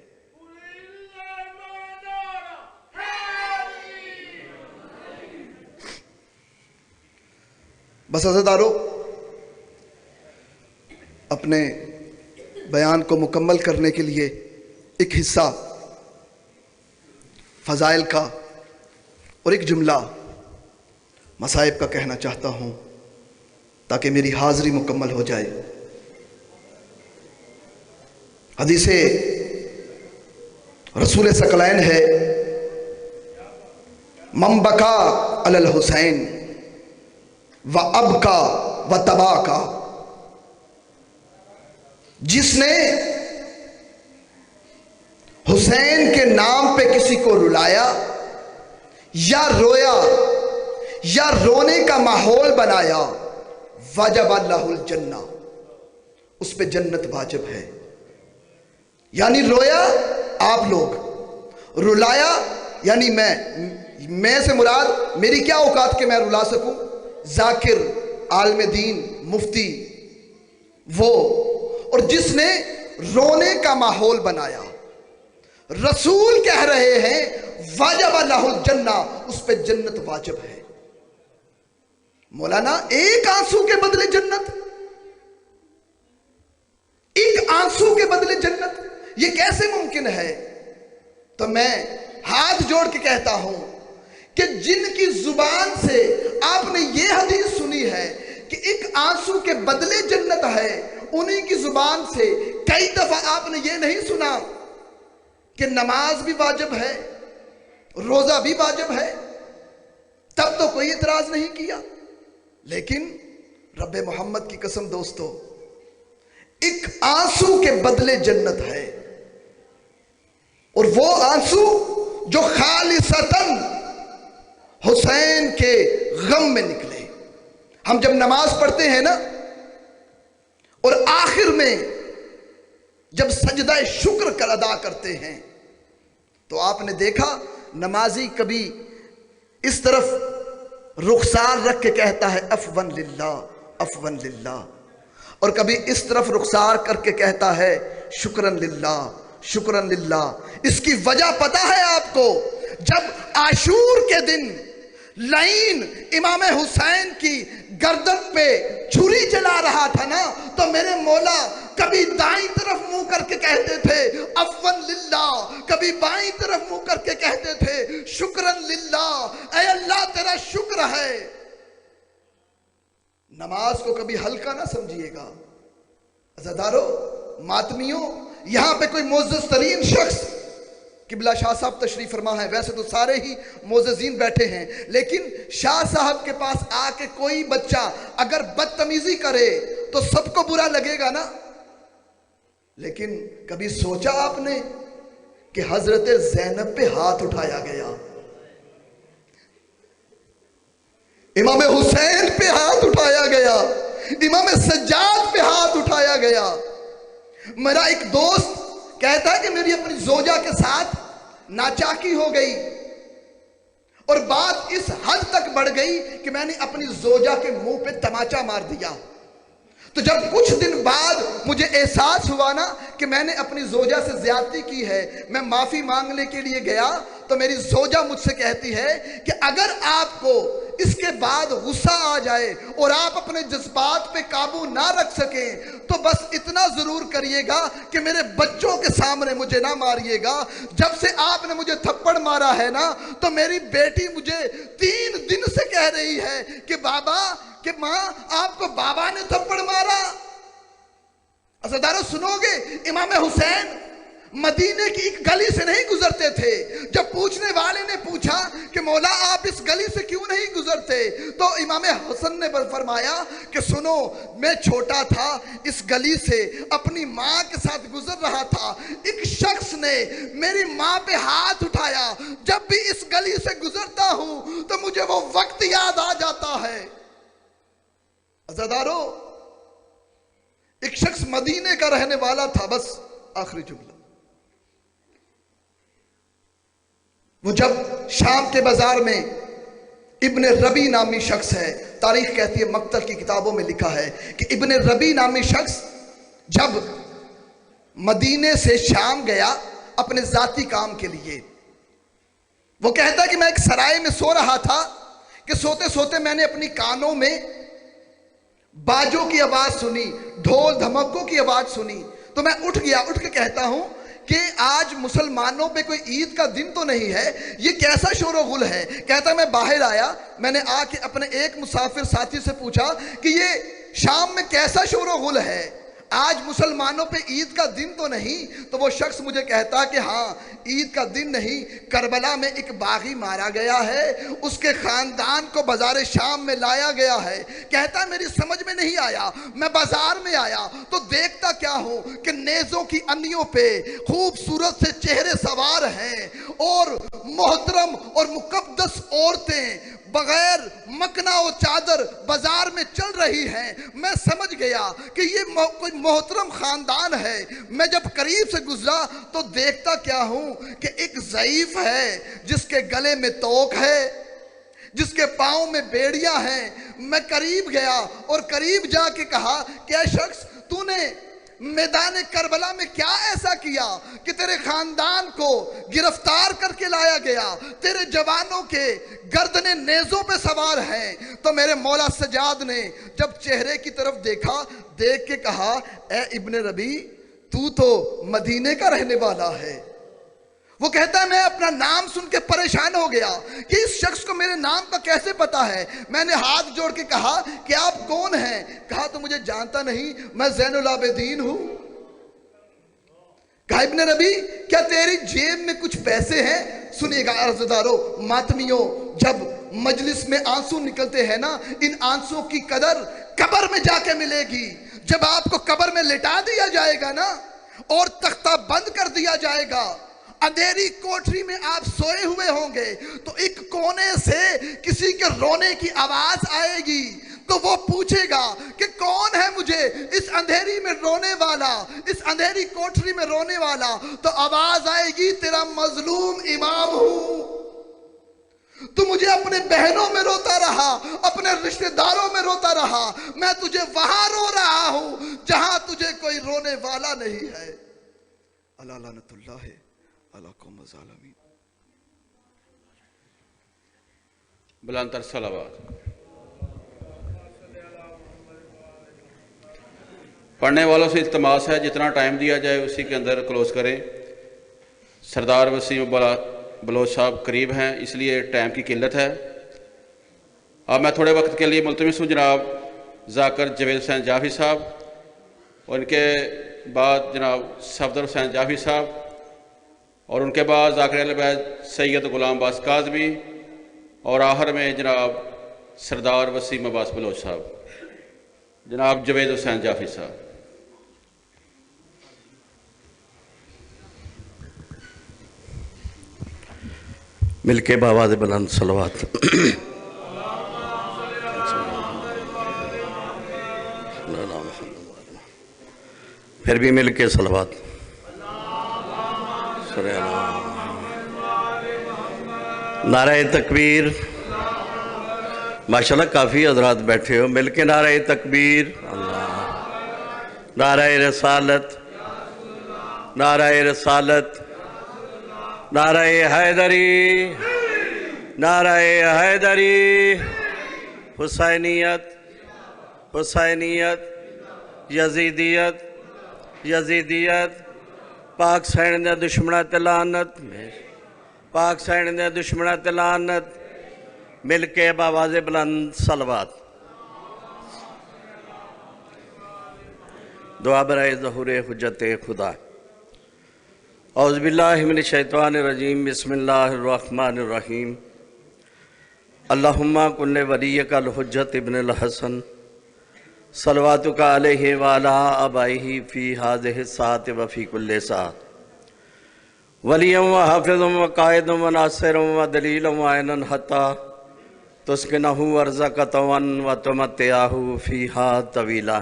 बस अज़ादारों, अपने बयान को मुकम्मल करने के लिए एक हिस्सा फ़ज़ाइल का और एक जुमला मसाइब का कहना चाहता हूँ ताकि मेरी हाज़िरी मुकम्मल हो जाए। हदीसे रसूल सकलैन है, मम बका अलल हुसैन व अबका व तबाका, जिसने हुसैन के नाम पे किसी को रुलाया या रोया या रोने का माहौल बनाया, वाजब अल्लाहुल जन्ना, उस पे जन्नत वाजिब है। यानी रोया आप लोग, रुलाया यानी मैं से मुराद मेरी क्या औकात के मैं रुला सकूं? जाकिर, आलम दीन, मुफ्ती वो, और जिसने रोने का माहौल बनाया। रसूल कह रहे हैं वाजब लहुल जन्ना, उस पे जन्नत वाजिब है। मौलाना एक आंसू के बदले जन्नत, एक आंसू के बदले जन्नत, ये कैसे मुमकिन है? तो मैं हाथ जोड़ के कहता हूं कि जिनकी जुबान से आपने ये हदीस सुनी है कि एक आंसू के बदले जन्नत है, उन्हीं की जुबान से कई दफा आपने ये नहीं सुना कि नमाज भी वाजिब है, रोजा भी वाजिब है, तब तो कोई इतराज नहीं किया। लेकिन रब्बे मोहम्मद की कसम दोस्तों, एक आंसू के बदले जन्नत है, और वो आंसू जो खालिसतन हुसैन के गम में निकले। हम जब नमाज पढ़ते हैं ना, और आखिर में जब सजदा शुक्र कर अदा करते हैं, तो आपने देखा नमाजी कभी इस तरफ रुखसार रख के कहता है अफवन लिल्लाह, अफवन लिल्लाह, और कभी इस तरफ रुखसार करके कहता है शुक्रन लिल्लाह, शुक्रन लिल्लाह। इसकी वजह पता है आपको? जब आशूर के दिन लाइन इमाम हुसैन की गर्दन पे छुरी चला रहा था ना, तो मेरे मौला कभी दाईं तरफ मुंह करके कहते थे अफवन लिल्लाह, कभी बाईं तरफ मुंह करके कहते थे शुक्रन लिल्लाह, ऐ अल्लाह तेरा शुक्र है। नमाज को कभी हल्का ना समझिएगा अज़ादारो, मातमियों। यहां पे कोई मोअज़्ज़ज़ तरीन शख्स किबला शाह साहब तशरीफ फरमा है, वैसे तो सारे ही मोअज़्ज़ज़ीन बैठे हैं, लेकिन शाह साहब के पास आके कोई बच्चा अगर बदतमीजी करे तो सबको बुरा लगेगा ना। लेकिन कभी सोचा आपने कि हजरत ज़ैनब पे हाथ उठाया गया, इमाम हुसैन पे हाथ उठाया गया, इमाम सज्जाद पे हाथ उठाया गया। मेरा एक दोस्त कहता है कि मेरी अपनी जोजा के साथ नाचाकी हो गई, और बात इस हद तक बढ़ गई कि मैंने अपनी जोजा के मुंह पे तमाचा मार दिया। तो जब कुछ दिन बाद मुझे एहसास हुआ ना कि मैंने अपनी जोजा से ज्यादती की है, मैं माफी मांगने के लिए गया, तो मेरी जोजा मुझसे कहती है कि अगर आपको इसके बाद गुस्सा आ जाए और आप अपने जज्बात पे काबू ना रख सकें, तो बस इतना जरूर करिएगा कि मेरे बच्चों के सामने मुझे ना मारिएगा। जब से आपने मुझे थप्पड़ मारा है ना, तो मेरी बेटी मुझे 3 दिन से कह रही है कि बाबा, कि मां आपको बाबा ने थप्पड़ मारा। असदारो सुनोगे, इमाम हुसैन मदीने की एक गली से नहीं गुजरते थे। जब पूछने वाले ने पूछा कि मौला आप इस गली से क्यों नहीं गुजरते, तो इमाम हसन ने फरमाया कि सुनो, मैं छोटा था, इस गली से अपनी माँ के साथ गुजर रहा था, एक शख्स ने मेरी माँ पे हाथ उठाया। जब भी इस गली से गुजरता हूं तो मुझे वो वक्त याद आ जाता है। अज़ादारो, एक शख्स मदीने का रहने वाला था, बस आखिरी जुमला, वो जब शाम के बाजार में इब्ने रबी नामी शख्स है, तारीख कहती है, मक्तल की किताबों में लिखा है कि इब्ने रबी नामी शख्स जब मदीने से शाम गया अपने जाती काम के लिए, वो कहता है कि मैं एक सराय में सो रहा था कि सोते सोते मैंने अपनी कानों में बाजों की आवाज सुनी, ढोल धमकों की आवाज सुनी, तो मैं उठ गया। उठ के कहता हूं कि आज मुसलमानों पे कोई ईद का दिन तो नहीं है, ये कैसा शोर-ओ-गुल है। कहता मैं बाहर आया, मैंने आके अपने एक मुसाफिर साथी से पूछा कि ये शाम में कैसा शोर-ओ-गुल है, आज मुसलमानों पे ईद का दिन तो नहीं। तो वो शख्स मुझे कहता कि हाँ, ईद का दिन नहीं, करबला में एक बागी मारा गया है, उसके खानदान को बाजार शाम में लाया गया है। कहता मेरी समझ में नहीं आया, मैं बाजार में आया तो देखता क्या हूं कि नेज़ों की अन्नियों पे खूबसूरत से चेहरे सवार हैं, और मोहतरम और मुकद्दस औरतें बगैर मकना और चादर बाजार में चल रही हैं। मैं समझ गया कि ये कोई मोहतरम खानदान है। मैं जब करीब से गुजरा तो देखता क्या हूं कि एक ज़ईफ है जिसके गले में तोक है, जिसके पांव में बेड़ियां हैं। मैं करीब गया और करीब जाके कहा, क्या शख्स, तूने मैदान करबला में क्या ऐसा किया कि तेरे खानदान को गिरफ्तार करके लाया गया, तेरे जवानों के गर्दने नेज़ों पे सवार हैं। तो मेरे मौला सजाद ने जब चेहरे की तरफ देखा, देख के कहा, ए इब्ने रबी, तू तो मदीने का रहने वाला है। वो कहता है मैं अपना नाम सुन के परेशान हो गया कि इस शख्स को मेरे नाम का कैसे पता है। मैंने हाथ जोड़ के कहा कि आप कौन हैं? कहा तो मुझे जानता नहीं, मैं ज़ैनुल आबिदीन हूं। कहा इब्ने रबी, क्या तेरी जेब में कुछ पैसे हैं? सुनिएगा अर्ज़दारों, मातमियों, जब मजलिस में आंसू निकलते हैं ना, इन आंसुओं की कदर कब्र में जाके मिलेगी। जब आपको कब्र में लिटा दिया जाएगा ना और तख्ता बंद कर दिया जाएगा, अंधेरी कोठरी में आप सोए हुए होंगे, तो एक कोने से किसी के रोने की आवाज आएगी। तो वो पूछेगा कि कौन है मुझे इस अंधेरी में रोने वाला, इस अंधेरी कोठरी में रोने वाला? तो आवाज आएगी, तेरा मजलूम इमाम हूं। तू मुझे अपने बहनों में रोता रहा, अपने रिश्तेदारों में रोता रहा, मैं तुझे वहां रो रहा हूं जहां तुझे कोई रोने वाला नहीं है। अल्लाह लानतुल्लाह अला कौम ज़ालिमीन। बुलंदतर सलावत। पढ़ने वालों से इल्तमास है जितना टाइम दिया जाए उसी के अंदर क्लोज करें। सरदार वसीम बलोच साहब करीब हैं, इसलिए टाइम की किल्लत है। अब मैं थोड़े वक्त के लिए मुल्तमिस हूँ जनाब जाकर जवेद हुसैन जाफी साहब, और इनके बाद जनाब सफदर हुसैन जाफी साहब, और उनके बाद ज़ाकिर अल-बैद सैयद गुलाम अब्बास काज़मी, और आखिर में जनाब सरदार वसीम अब्बास बलोच साहब, जनाब जवेद हुसैन जाफी साहब। मिलके बावाज़ बुलंद सलवात। फिर भी मिलके सलवात। नारे तकबीर। माशाल्लाह काफ़ी हज़रात बैठे हो, मिलके नारे तकबीर। अल्लाह। नारे रसालत, नारे रसालत, नारे हैदरी, नारे हैदरी। हुसैनियत, हुसैनियत, यजीदियत, यजीदियत। पाक सैन दे दुश्मना ते लानत, पाक सैन दे दुश्मना ते लानत। मिल के बावाज़े बुलंद सलवात। दुआ बराए ज़हूरे हुज्जते खुदा। औज़ु बिल्लाहि मिनश शैतानिर रजीम। बिस्मिल्लाहिर्रहमानिर रहीम। अल्लाहुम्मा कुल्ले वलियकल हुज्जत इब्नुल हसन सलवातुका अलैहि व अला आबाइहि फी हाज़िहि सात व फी कुल्ले सात। वलियम व हाफ़िज़म व कायदम व नासिरम व दलीलम व ऐनन हत्ता तुस्किनहु अर्ज़क़तवन व तुमत्तिअहु फ़ीहा तवीला।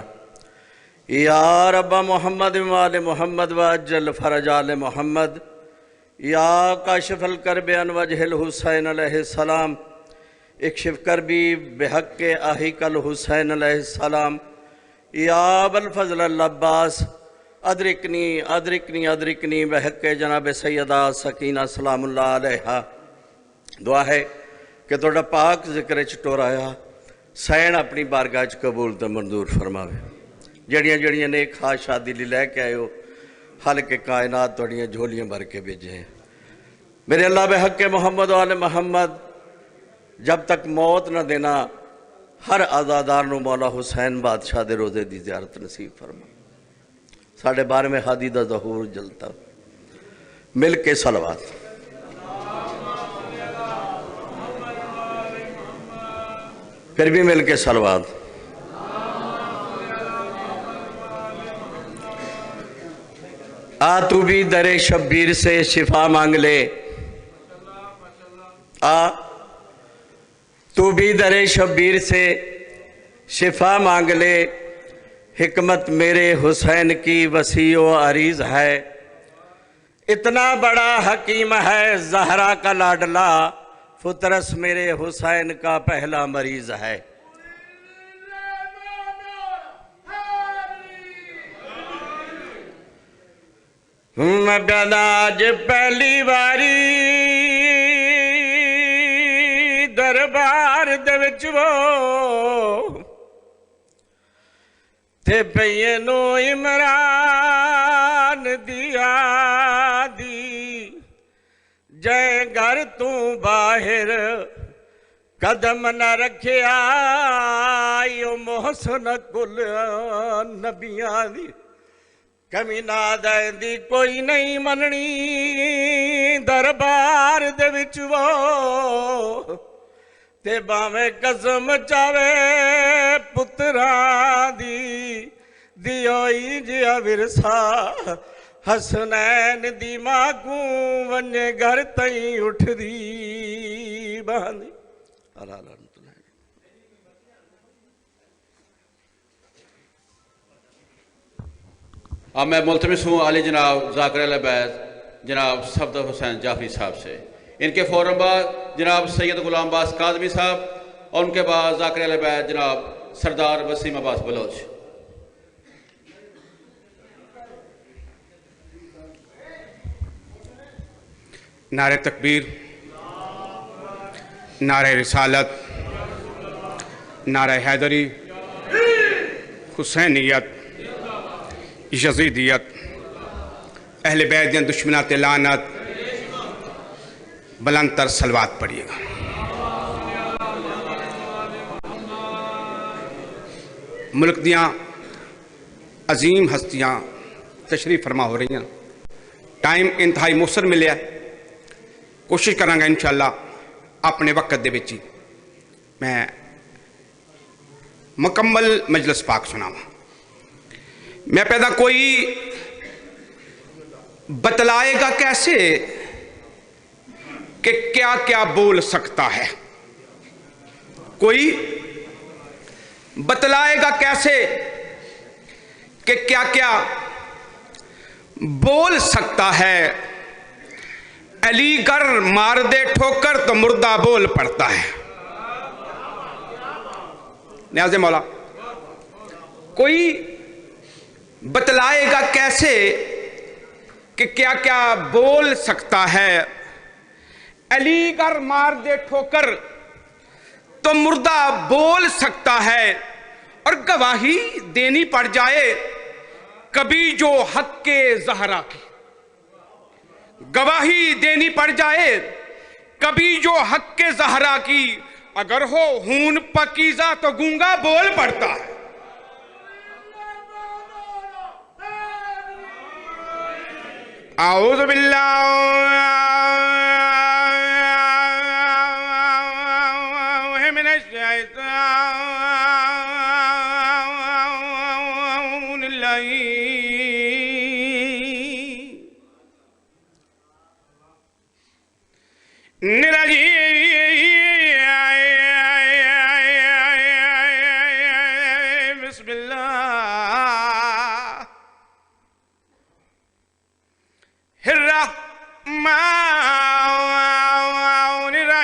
या रब्ब मोहम्मद व आले मोहम्मद व अज्जल फ़रज आले मोहम्मद। या काशिफ़ल कर्ब अन वजहिल हुसैन अलैहिस्सलाम इक्शिफ़ कर्बी बिहक़्क़ि अहीकल हुसैन अलैहिस्सलाम। या अबुल फ़ज़ल अल अब्बास अदरिकनी अदरिकनी अदरिकनी बिहक़्क़ि जनाब सैयदा सकीना सलामुल्लाह अलैहा। दुआ है कि तुहाडा पाक जिक्र च टोराया सैन अपनी बारगाह च कबूल ते मंजूर फरमावे। जड़ियाँ जड़ियाँ ने खास शादी ली लैके आए हो, हल के कायनात तुहाड़ियाँ झोलियाँ भर के भेजे हैं। मेरे अल्लाह बिहक़्क़ि मोहम्मद वाले मोहम्मद, जब तक मौत न देना हर आज़ादार नूं मौला हुसैन बादशाह दे रोज़े दी ज़ियारत नसीब फरमा। साढ़े 12वें हादी दा ज़हूर जलता। मिल के सलवात। फिर भी मिल के सलवात। आ तू भी दरे शब्बीर से शिफा मांग ले। आ तू भी दरे शब्बीर से शिफा मांग ले। हिकमत मेरे हुसैन की वसी व अरीज है। इतना बड़ा हकीम है ज़हरा का लाडला। फुतरस मेरे हुसैन का पहला मरीज है। मैं प्यादा अज पहली बारी दरबार दे विच वो थे पईए नो इमरान दिया दी जय घर तू बाहर कदम न रखिया यो मोहसन कुल नबिया दी कमी ना दी कोई नहीं मननी दरबार दे विच वो ते भावें कसम चावे पुत्रा दी दियोई जिया विरसा हसनैन दी मां को वने घर तई उठदी बांदी अब मैं मुल्तमिस हूँ आली जनाब ज़ाकिर अल-बैत जनाब सफदर हुसैन जाफरी साहब से। इनके फ़ौरन बाद जनाब सैयद गुलाम अब्बास काज़मी साहब और उनके बाद ज़ाकिर अल-बैत जनाब सरदार वसीम अब्बास बलोच। नारे तकबीर, नारे रिसालत, नारे हैदरी, हुसैनियत, यजीदियत, अहले बैत दियां दुश्मनात लानत, बुलंदतर सलवात पढ़िएगा। मुल्क दियां अजीम हस्तियां तशरीफ फरमा हो रही हैं। टाइम इंतहाई मुसर मिले, कोशिश करांगा इंशाअल्लाह अपने वक्त दे विच ही मैं मुकम्मल मजलिस पाक सुनावा। मैं पैदा कोई बतलाएगा कैसे कि क्या क्या बोल सकता है, कोई बतलाएगा कैसे कि क्या क्या बोल सकता है। अलीगढ़ मार दे ठोकर तो मुर्दा बोल पड़ता है। न्याज़े मौला, कोई बतलाएगा कैसे कि क्या क्या बोल सकता है। अलीगढ़ मार दे ठोकर तो मुर्दा बोल सकता है और गवाही देनी पड़ जाए कभी जो हक के ज़हरा की, गवाही देनी पड़ जाए कभी जो हक के ज़हरा की। अगर हो खून पकीज़ा तो गूंगा बोल पड़ता है। आऊज़ु बिल्लाहि मिनश शैतानिर रजीम।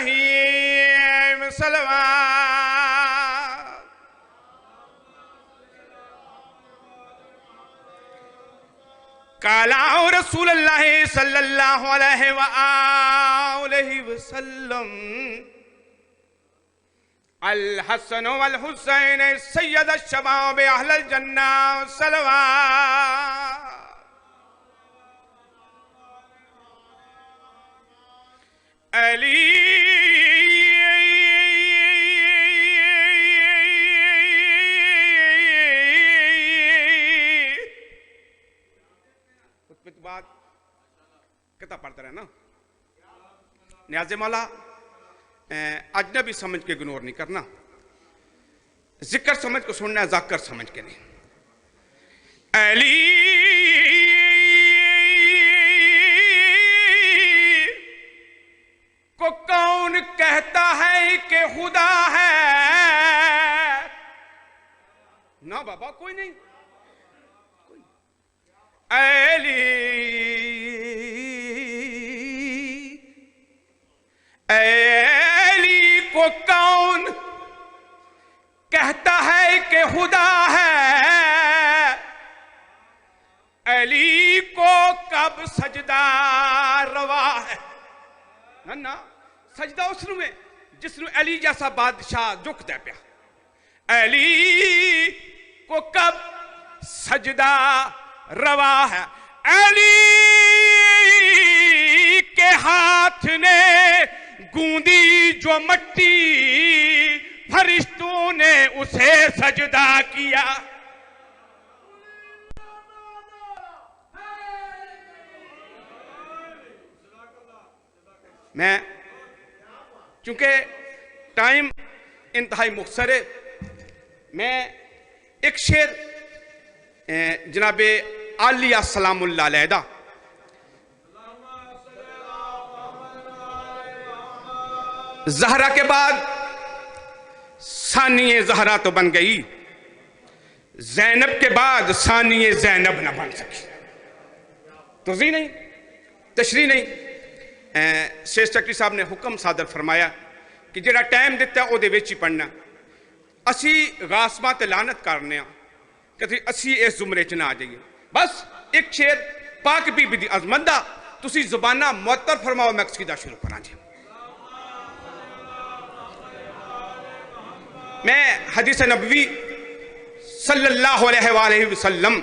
बिस्मिल्लाहिर्रहमानिर्रहीम। सलवात। काला रसूलुल्लाह सल्लल्लाहु अलैहि वसल्लम अल हसन वल हुसैन सैयद शबाब अहलल जन्ना। सलवात। अली बात किताब पढ़ते रहे ना। न्याज़े मौला, अजनबी समझ के इग्नोर नहीं करना, जिक्र समझ को सुनना है, जाकर समझ के नहीं। अली को कौन कहता है कि खुदा है? ना बाबा, कोई नहीं। अली को कौन कहता है कि खुदा है? अली अब सजदा रवा है ना ना सजदा उसनू है जिसनू अली जैसा बादशाह झुकता पिया अली को कब सजदा रवा है अली के हाथ ने गूंदी जो मट्टी फरिश्तों ने उसे सजदा किया। मैं चूंकि टाइम इंतहाई मुख्तसर है मैं एक शेर जनाबे आलिया सलामुल्लाह अलैहा जहरा के बाद सानिए जहरा तो बन गई जैनब के बाद सानिए जैनब ना बन सकी तुर्जी नहीं तशरी नहीं शेख चक्री साहब ने हुक्म सादर फरमाया कि जिहड़ा टाइम दिता उहदे विच ही पढ़ना असी गासमा ते लानत करने कि असी इस जुमरे च ना आ जाइए बस एक शेर पाक बीबी दी अजमत दा तुसी जुबाना मुअत्तर फरमाओ मैं कसीदा शुरू करा जी। मैं हदीस नबवी सल्लल्लाहु अलैहि वसल्लम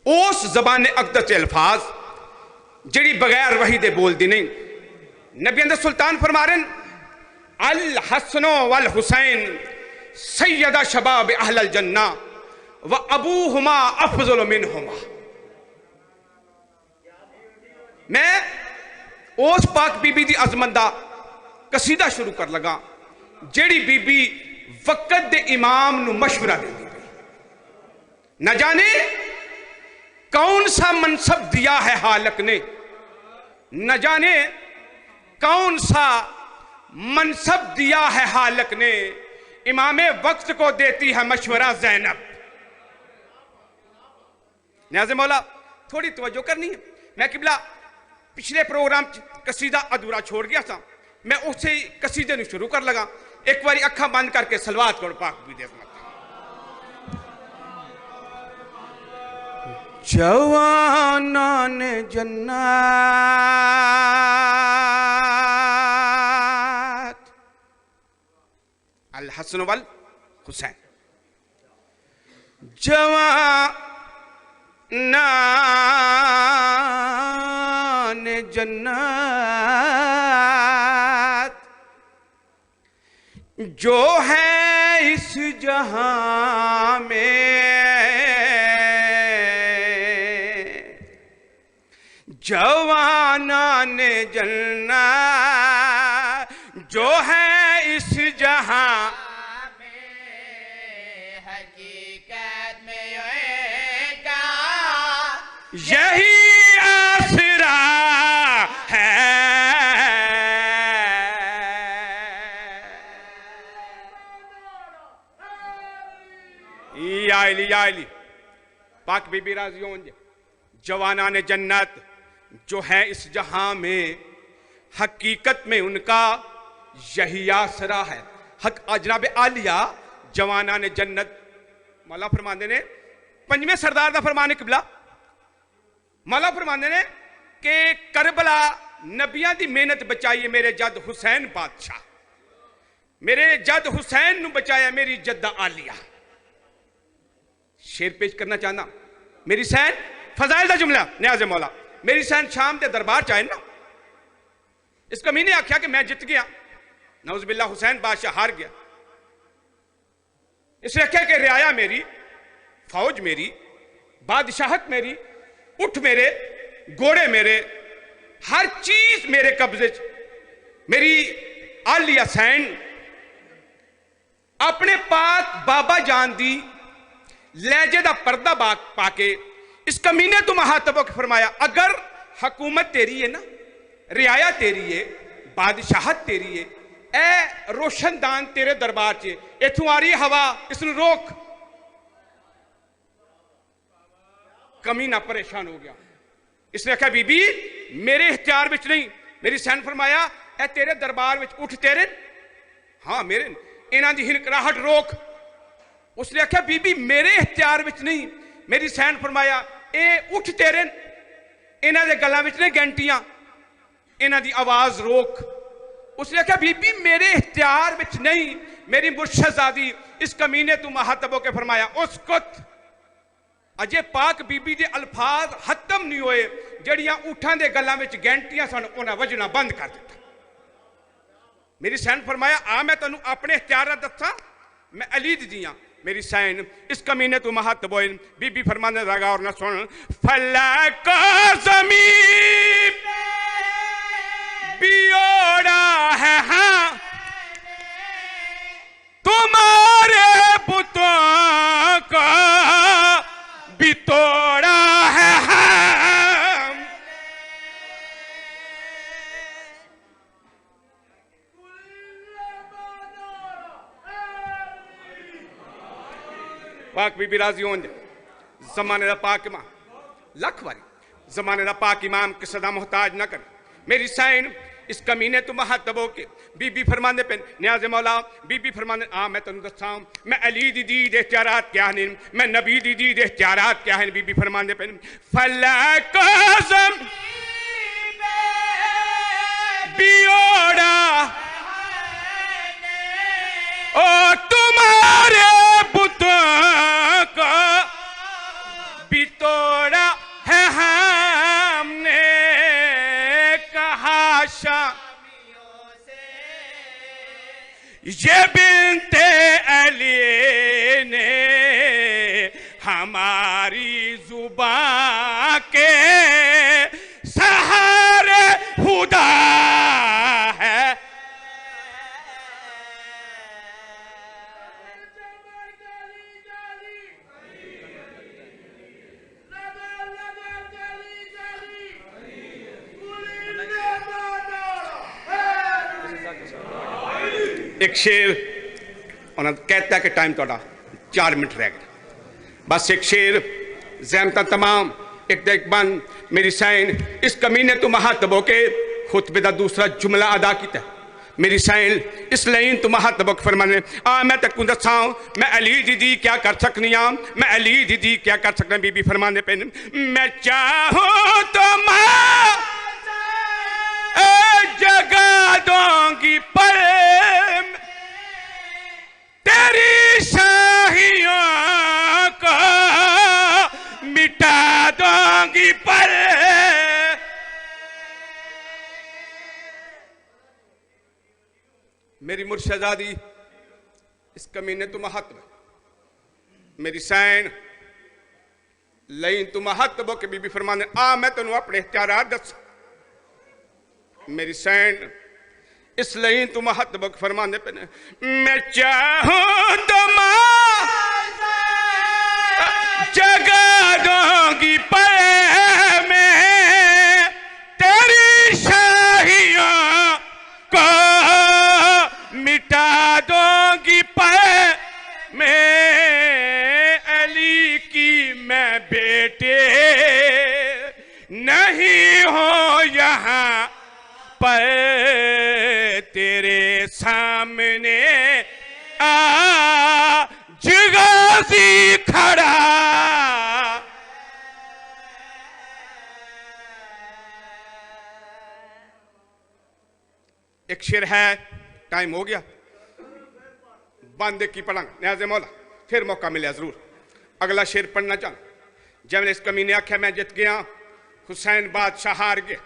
उस ज़बान अक़दस अल्फाज जिहड़ी बगैर वही दे बोलदी नहीं नबी अंदर सुल्तान फरमा रहे अल हसनो वल हुसैन सैयदा शबाब अहलल जन्ना व अबूहुमा अफज़ल मिनहुमा। मैं उस पाक बीबी दी अजमत दा कसीदा शुरू कर लगा जेड़ी बीबी वक्त दे इमाम नु मशवरा देती पई न जाने कौन सा मनसब दिया है हालक ने न जाने कौन सा मनसब दिया है हालक ने इमामे वक्त को देती है मशवरा जैनब। न्याज़े मौला थोड़ी तवज्जो करनी है मैं किबला पिछले प्रोग्राम कसीदा अधूरा छोड़ गया था मैं उसे कसीदे नु शुरू कर लगा एक बारी अखा बंद करके सलवात करो पाक भी देख जवाना ने जन्नत अल हसन वल हुसैन जवाना ने जन्नत जो है इस जहां में जवाना ने जन्नत जो है इस जहां में हकीकत में यही आसरा है। या अली पाक बीबी राजी हों जवाना ने जन्नत जो है इस जहां में हकीकत में उनका यही आसरा है। हक जनाब आलिया जवाना ने जन्नत मौला फरमांदे ने पंजवें सरदार दा फरमान किबला मौला फरमांदे ने कि करबला नबियां दी मेहनत बचाई मेरे जद हुसैन बादशाह मेरे जद हुसैन नु बचाया मेरी जद्दा आलिया। शेर पेश करना चाहना मेरी सैन फजाइल दा जुमला न्याज़े मौला मेरी सैन शाम के दरबार च आए ना इस कमीने आख्या कि मैं जित गया नौज़बिल्ला हुसैन बादशाह हार गया इसने आख्या कि रियाया मेरी फौज मेरी बादशाहत मेरी उठ मेरे घोड़े मेरे हर चीज मेरे कब्जे च मेरी आलिया सैन अपने पाक बाबा जान दी लहजे दा पर्दा पाके इस कमीने तो महातबो के फरमाया अगर हकूमत तेरी है ना रियाया तेरी है बादशाहत तेरी है ए रोशनदान तेरे दरबार च इथों आ रही हवा इसनु रोक। कमीना परेशान हो गया इसने आख्या बीबी मेरे इख्तियार विच नहीं मेरी सैन फरमाया ए तेरे दरबार विच उठ तेरे हाँ मेरे इन्हां दी हिनकराहट रोक। उसने आख्या बीबी मेरे इख्तियार विच नहीं मेरी सैन फरमाया ए उठ तेरे इन्हां दे गल्लां विच ने घंटियां, इन्हां दी आवाज़ रोक। उसने कहा बीबी मेरे इख्तियार विच नहीं, मेरी मुर्शदादी। इस कमीने तू महातब होके फरमाया उसकुत। अजे पाक बीबी दे अल्फाज खत्म नहीं होए, जड़ियां ऊठां दे गल्लां विच घंटियां सन उन्हां वजना बंद कर दिता। मेरी सैन फरमाया आ मैं तैनूं अपने इख्तियार दस्सां, मैं अली दी दी हां। मेरी सैन इस कमीने तू महातब होए। बीबी फरमाने लगा और ना सुन, फलक ज़मीन बियोड़ा है हाँ तुम्हारे बुतों का बितोड़ा है हाँ। पाक बीबी राजी हों जमाने का पाक इमाम लख बारी जमाने का पाक इमाम किसी का मोहताज ना कर। मेरी सैन इस कमीने तू महातबो के बीबी फरमाने पे न्याज़े मौला। बीबी फरमाने आ मैं तेन दसा मैं अली दी दी दे इख्तियारात क्या हैं, मैं नबी दी दी दे इख्तियारात क्या हैं। बीबी फरमाने पे फलक ज़मीन बियोड़ा ओ तुम्हारे बुतों का बितोड़ा है हमने कहा शामियों से। ये बिनते अली ने हमारी जुबान के सहारे खुदा है। एक शेर उन्होंने कहता है कि टाइम थोड़ा 4 मिनट रह गया, बस एक शेर ज़हमता तमाम एक देख बंद। मेरी सैन इस कमीने तू महातबो के खुतबे का दूसरा जुमला अदा किया। मेरी सैन इस लाइन तू महातबो के फरमाने आ मैं तक दसा मैं अली दीदी क्या कर सकनी हाँ, मैं अली दीदी क्या कर सकना। बीबी फरमाने पे मैं चाहूँ तो माँ जगा दूंगी पर तेरी शाहियों को मिटा दूंगी पर। मेरी मुर्शदादी इस कमीने तू महत्व मेरी सैन लाइन तू महत्व के बीबी फरमाने आ मैं तेनों अपने इख्तियारात दस। मेरी सैन इस लाइन तू महत्व फरमाने पे मैं चाहूं तो मां जगा दूंगी पर मैं तेरी शाहियों को मिटा दूंगी पर मैं अली की मैं बेटे नहीं हो यहाँ पर तेरे सामने आज गाज़ी खड़ा। एक शेर है, टाइम हो गया, बंद की पढ़ा न्याज़े मौला, फिर मौका मिले जरूर अगला शेर पढ़ना चाहूँ। जब इस कमीने आख्या मैं जित गया हुसैन बादशाह हार गए,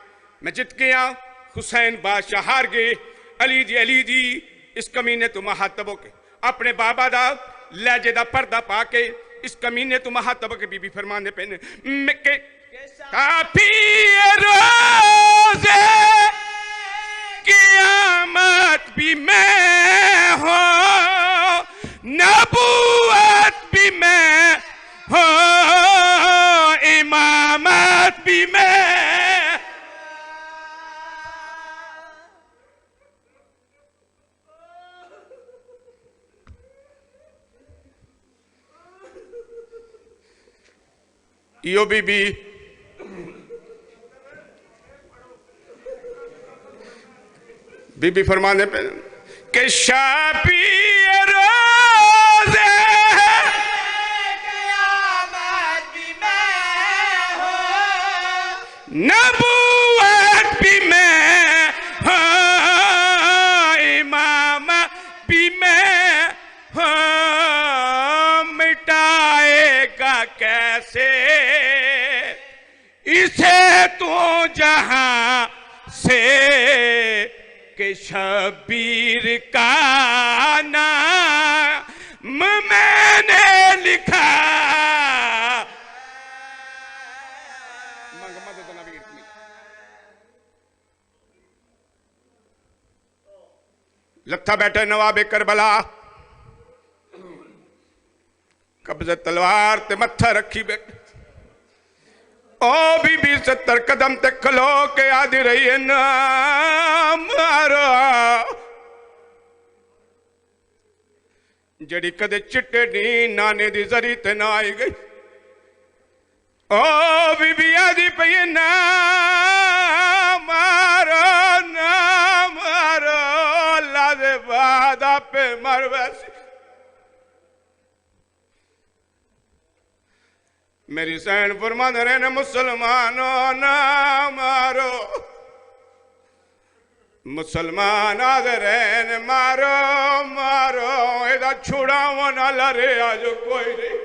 मैं जित गया हुसैन बादशाह हार गए। अली दी इस कमीने तू महातबो के अपने बाबा दा लहजे दा पर्दा पाके इस कमीने तू महातबो के बीबी फरमाने पे के काफी रोज़े क़यामत भी मैं हो नबूवत भी मैं हो इमामत भी मैं। यो बीबी बीबी फरमाने पे के शापी रोज़े क़यामत भी मैं हो नबूवत भी मैं हाँ, इमाम भी मैं हाँ, मिटाएगा कैसे इसे तू जहां से कि शबीर का नाम मैंने लिखा। लत्था बैठे नवाब करबला, कब्जे तलवार ते मत्था रखी बैठे। ओ बीबी 70 कदम ते खलो के आदि रही है ना मारो जड़ी कदे चिट्टे नी नाने दी जरी ते ना आई गई। ओ बीबी आदि पई ना मारो अल्लाह दे बाद आपे मर वैसी। मेरी सैन फरमान रहे ने मुसलमानों ना मारो, मुसलमान आदरे ने मारो मारो एदा छुड़ाओ ना लरे आज कोई नहीं।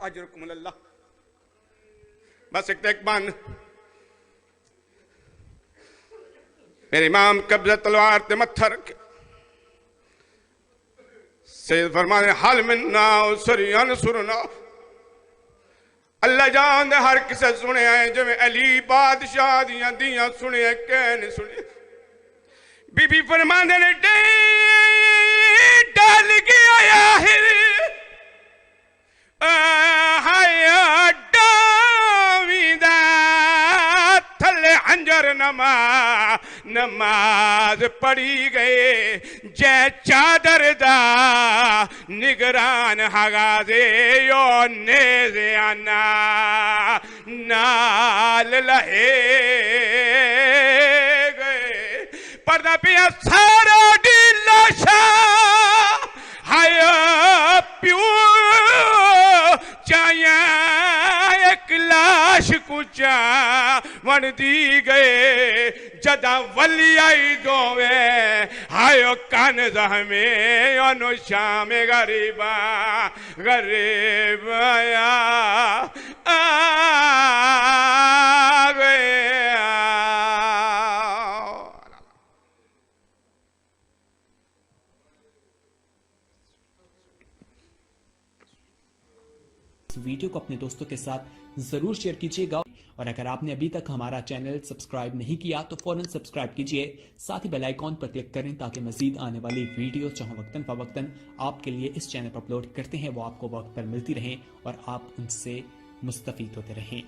आज रुकम अल्लाह बस एक बंद। मेरे इमाम कब्जा तलवार ते मत्था रखे। सैयद फरमाने हाल में ना सरियन सुरना। अल्लाह जान दे हर किसे सुने आए जिवें अली बादशाह दियां दियां सुने कहने सुने। बीबी फरमाने ने डाल गया याहिर हाया डाविदा थले अंजर नमाज पढ़ी गए जै चादर दा निगरान हगाजे यो नेज़े आना नाल लहे गए। पर्दा पिया सारा दी लाशा हाय प्यू चाया एक लाश कुचा वन दी गए जदा वली आई दोवे हायो कान जहमे अनु शाम गरीबा गरीबया आ गया। वीडियो को अपने दोस्तों के साथ जरूर शेयर कीजिएगा और अगर आपने अभी तक हमारा चैनल सब्सक्राइब नहीं किया तो फौरन सब्सक्राइब कीजिए, साथ ही बेल आइकॉन पर क्लिक करें ताकि मजीद आने वाली वीडियो चाहे वक्तन फवक्तन आपके लिए इस चैनल पर अपलोड करते हैं वो आपको वक्त पर मिलती रहें और आप उनसे मुस्तफीद होते रहें।